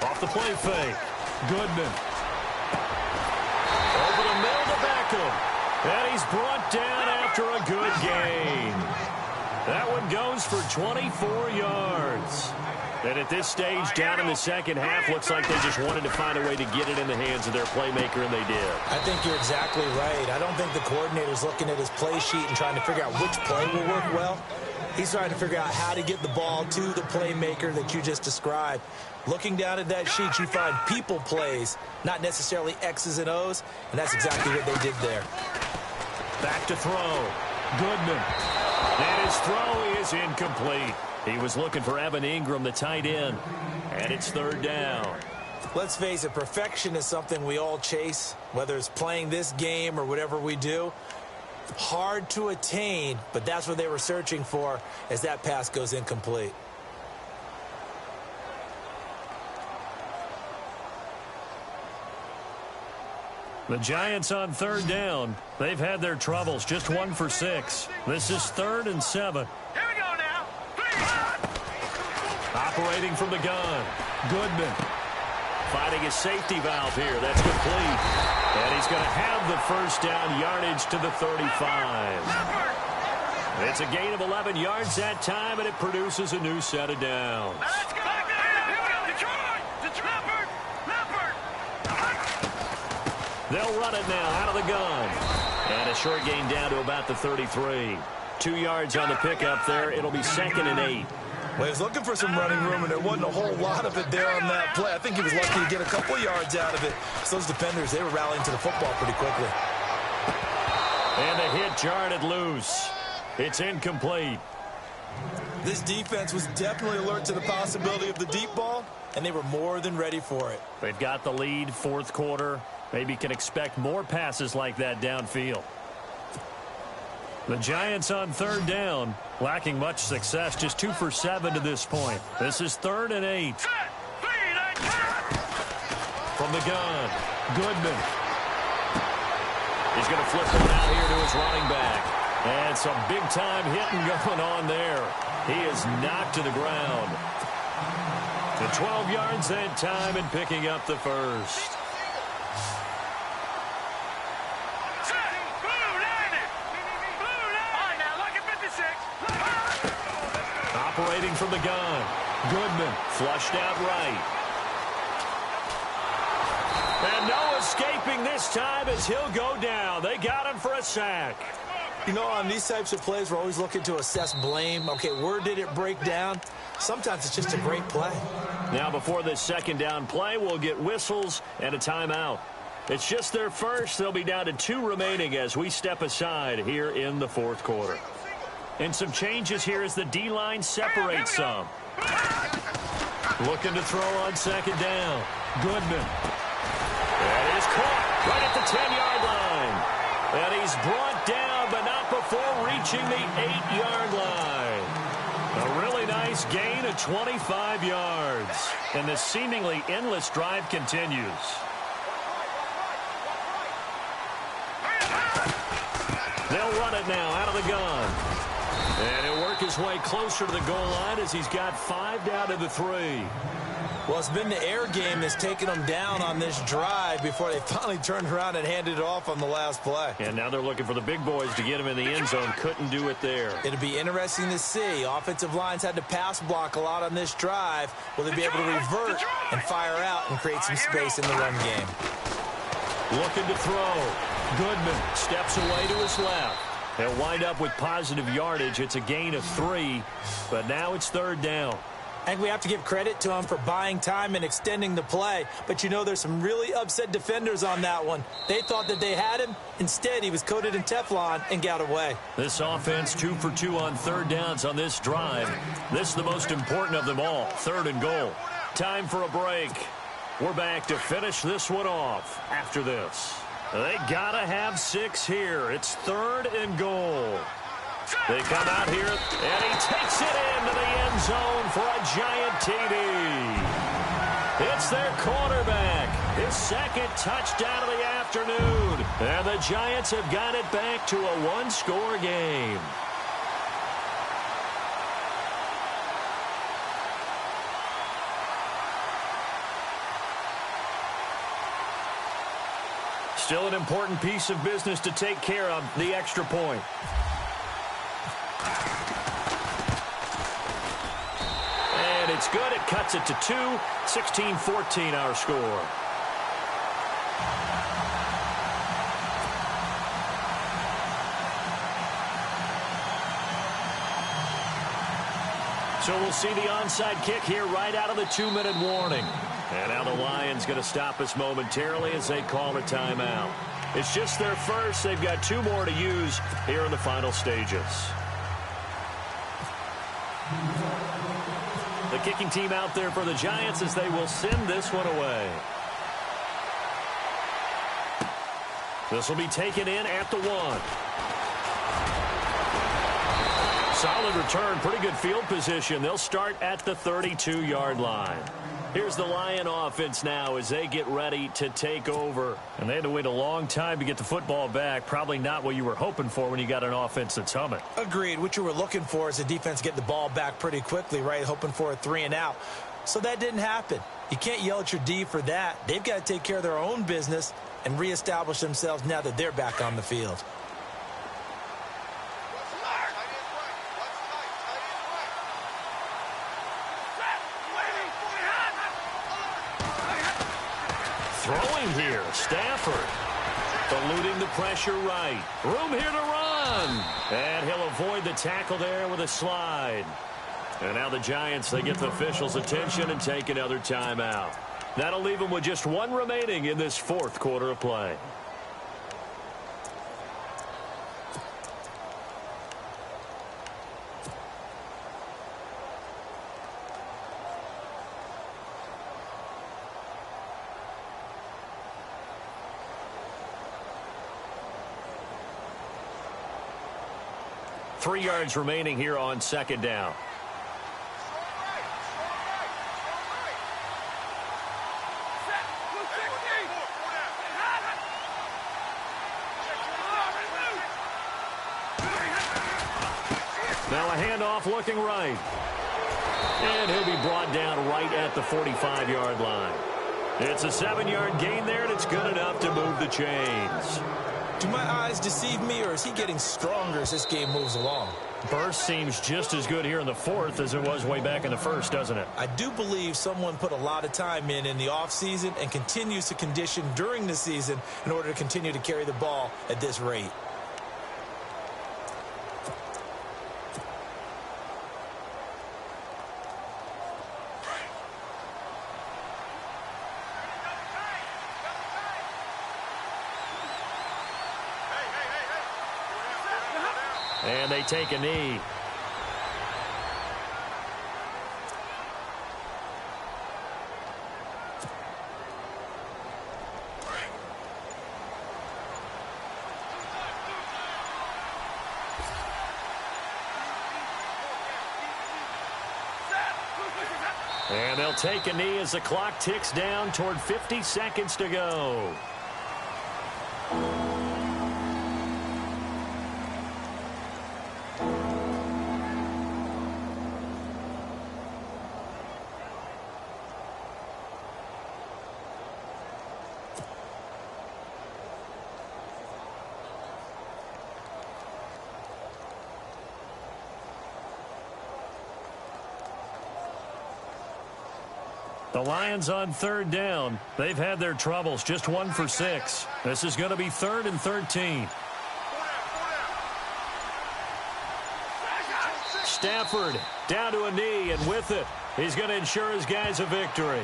Off the play fake. Goodman. Over the middle to Beckham. And he's brought down after a good gain. That one goes for 24 yards. And at this stage, down in the second half, looks like they just wanted to find a way to get it in the hands of their playmaker, and they did. I think you're exactly right. I don't think the coordinator's looking at his play sheet and trying to figure out which play will work well. He's trying to figure out how to get the ball to the playmaker that you just described. Looking down at that sheet, you find people plays, not necessarily X's and O's, and that's exactly what they did there. Back to throw. Goodman. And his throw is incomplete. He was looking for Evan Ingram, the tight end, and it's 3rd down. Let's face it, perfection is something we all chase, whether it's playing this game or whatever we do. Hard to attain, but that's what they were searching for as that pass goes incomplete. The Giants on 3rd down. They've had their troubles, just 1 for 6. This is 3rd and 7. Here we go now. Operating from the gun. Goodman. Finding his safety valve here. That's complete. And he's going to have the 1st down yardage to the 35. It's a gain of 11 yards that time, and it produces a new set of downs. Let's go. Detroit. They'll run it now out of the gun. And a short gain down to about the 33. 2 yards on the pickup there. It'll be 2nd and 8. Well, he was looking for some running room, and there wasn't a whole lot of it there on that play. I think he was lucky to get a couple of yards out of it. So those defenders, they were rallying to the football pretty quickly. And the hit jarred it loose. It's incomplete. This defense was definitely alert to the possibility of the deep ball, and they were more than ready for it. They've got the lead, 4th quarter. Maybe can expect more passes like that downfield. The Giants on 3rd down, lacking much success, just 2 for 7 to this point. This is 3rd and 8. From the gun, Goodman. He's going to flip one out here to his running back. And some big-time hitting going on there. He is knocked to the ground. The 12 yards that time and picking up the 1st. Operating from the gun. Goodman flushed out right. And no escaping this time as he'll go down. They got him for a sack. You know, on these types of plays, we're always looking to assess blame. Okay, where did it break down? Sometimes it's just a great play. Now before this 2nd down play, we'll get whistles and a timeout. It's just their first. They'll be down to 2 remaining as we step aside here in the 4th quarter. And some changes here as the D-line separates some. Looking to throw on 2nd down. Goodman. That is caught right at the 10-yard line. And he's brought down, but not before reaching the 8-yard line. A really nice gain of 25 yards. And the seemingly endless drive continues. They'll run it now out of the gun. And he'll work his way closer to the goal line as he's got 5 down to the 3. Well, it's been the air game that's taken them down on this drive before they finally turned around and handed it off on the last play. And now they're looking for the big boys to get him in the end zone. Couldn't do it there. It'll be interesting to see. Offensive lines had to pass block a lot on this drive. Will they be able to revert and fire out and create some space in the run game? Looking to throw. Goodman steps away to his left. They'll wind up with positive yardage. It's a gain of 3, but now it's 3rd down. I think we have to give credit to him for buying time and extending the play. But, you know, there's some really upset defenders on that one. They thought that they had him. Instead, he was coated in Teflon and got away. This offense 2 for 2 on third downs on this drive. This is the most important of them all, 3rd and goal. Time for a break. We're back to finish this one off after this. They got to have 6 here. It's 3rd and goal. They come out here, and he takes it into the end zone for a giant TD. It's their quarterback, his 2nd touchdown of the afternoon. And the Giants have got it back to a 1-score game. Still an important piece of business to take care of, the extra point. And it's good. It cuts it to 2. 16-14 our score. So we'll see the onside kick here right out of the 2-minute warning. And now the Lions going to stop us momentarily as they call a timeout. It's just their first. They've got 2 more to use here in the final stages. The kicking team out there for the Giants as they will send this one away. This will be taken in at the 1. Solid return, pretty good field position. They'll start at the 32-yard line. Here's the Lion offense now as they get ready to take over. And they had to wait a long time to get the football back. Probably not what you were hoping for when you got an offense that's humming. Agreed. What you were looking for is the defense getting the ball back pretty quickly, right? Hoping for a 3-and-out. So that didn't happen. You can't yell at your D for that. They've got to take care of their own business and reestablish themselves now that they're back on the field. Throwing here, Stafford. Eluding the pressure right. Room here to run. And he'll avoid the tackle there with a slide. And now the Giants, they get the officials' attention and take another timeout. That'll leave them with just 1 remaining in this 4th quarter of play. Three yards remaining here on 2nd down. Now a handoff looking right. And he'll be brought down right at the 45-yard line. It's a 7-yard gain there, and it's good enough to move the chains. Do my eyes deceive me, or is he getting stronger as this game moves along? Burst seems just as good here in the 4th as it was way back in the 1st, doesn't it? I do believe someone put a lot of time in the offseason and continues to condition during the season in order to continue to carry the ball at this rate. And they take a knee. And they'll take a knee as the clock ticks down toward 50 seconds to go. The Lions on 3rd down. They've had their troubles, just 1 for 6. This is going to be 3rd and 13. Stafford down to a knee, and with it, He's going to ensure his guys a victory.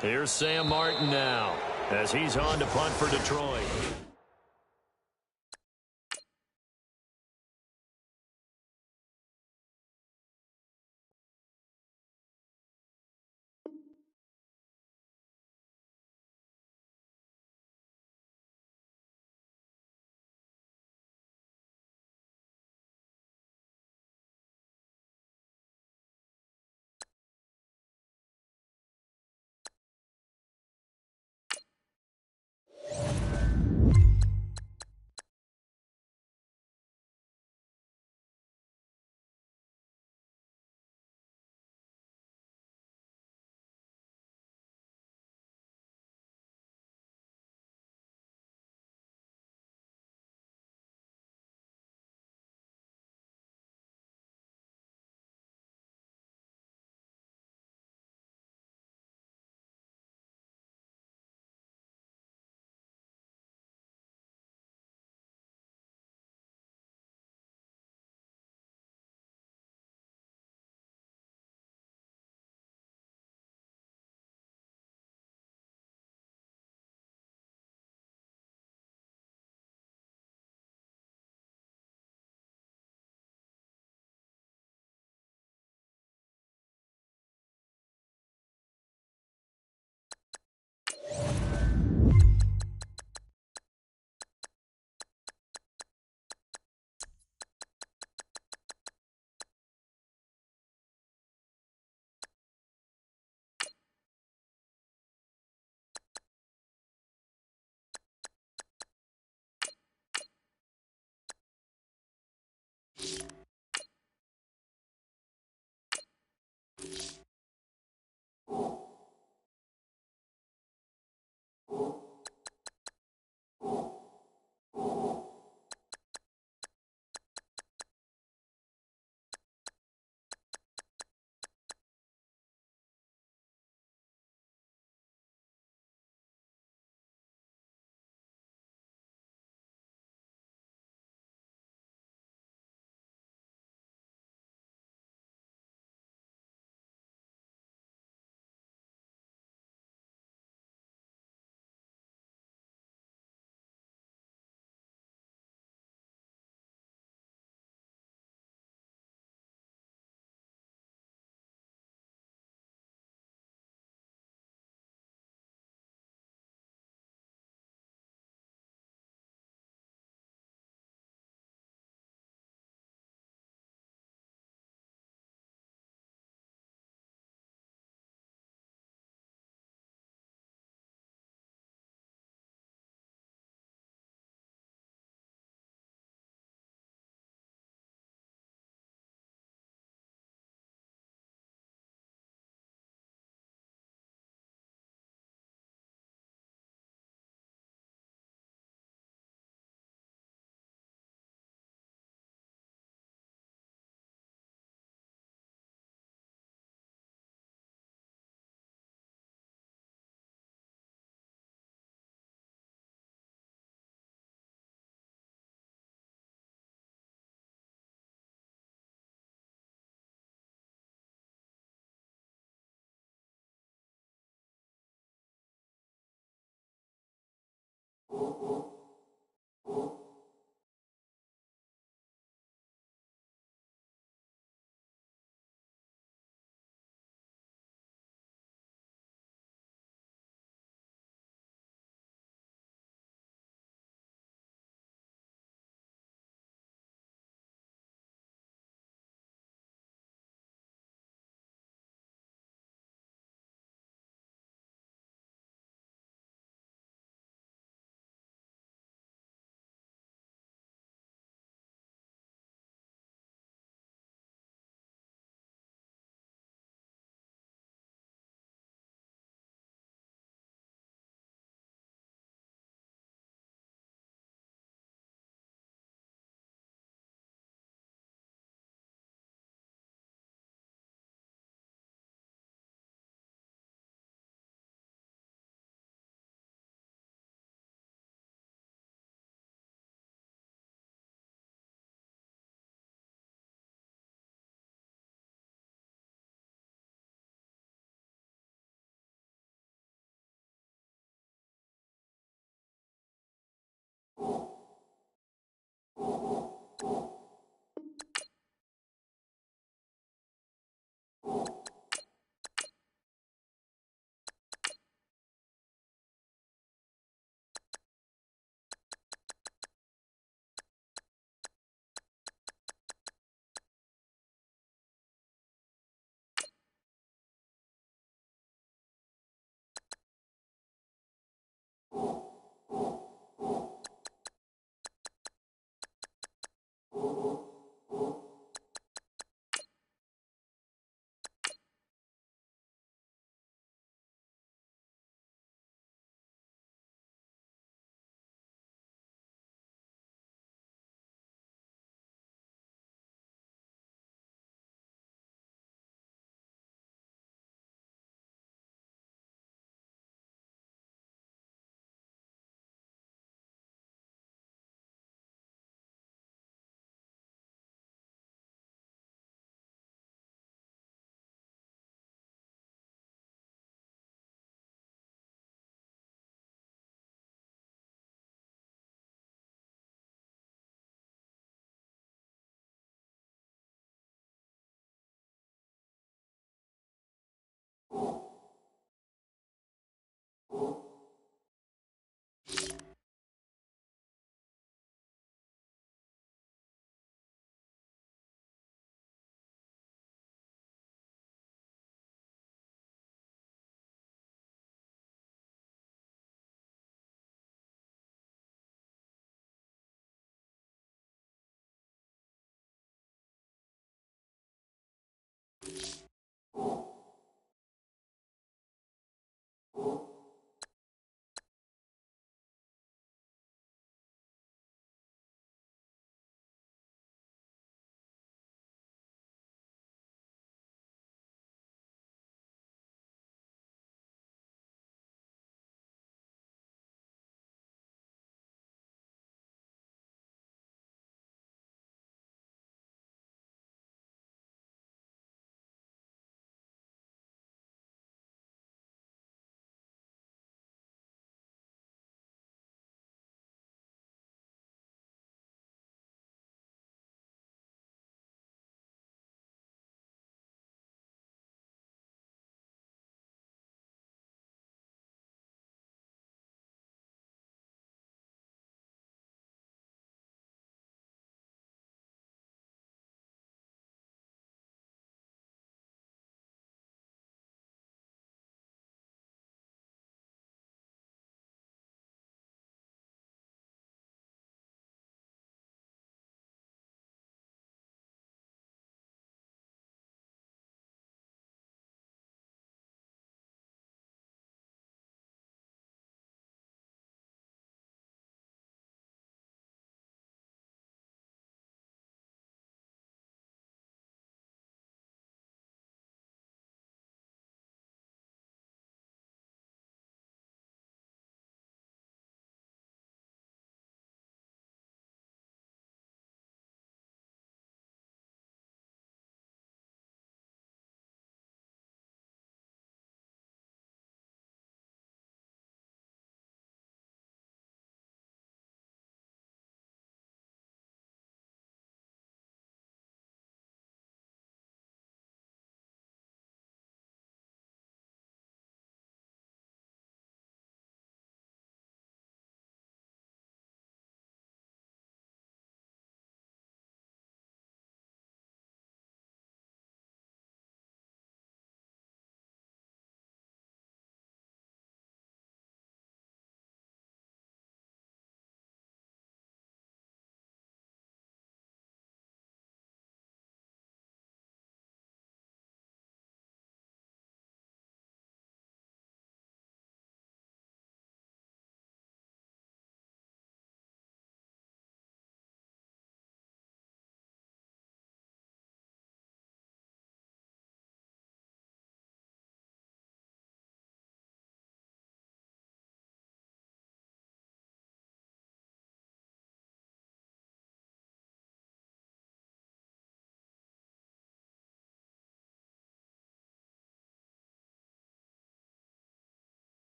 Here's Sam Martin now as he's on to punt for Detroit.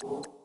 you.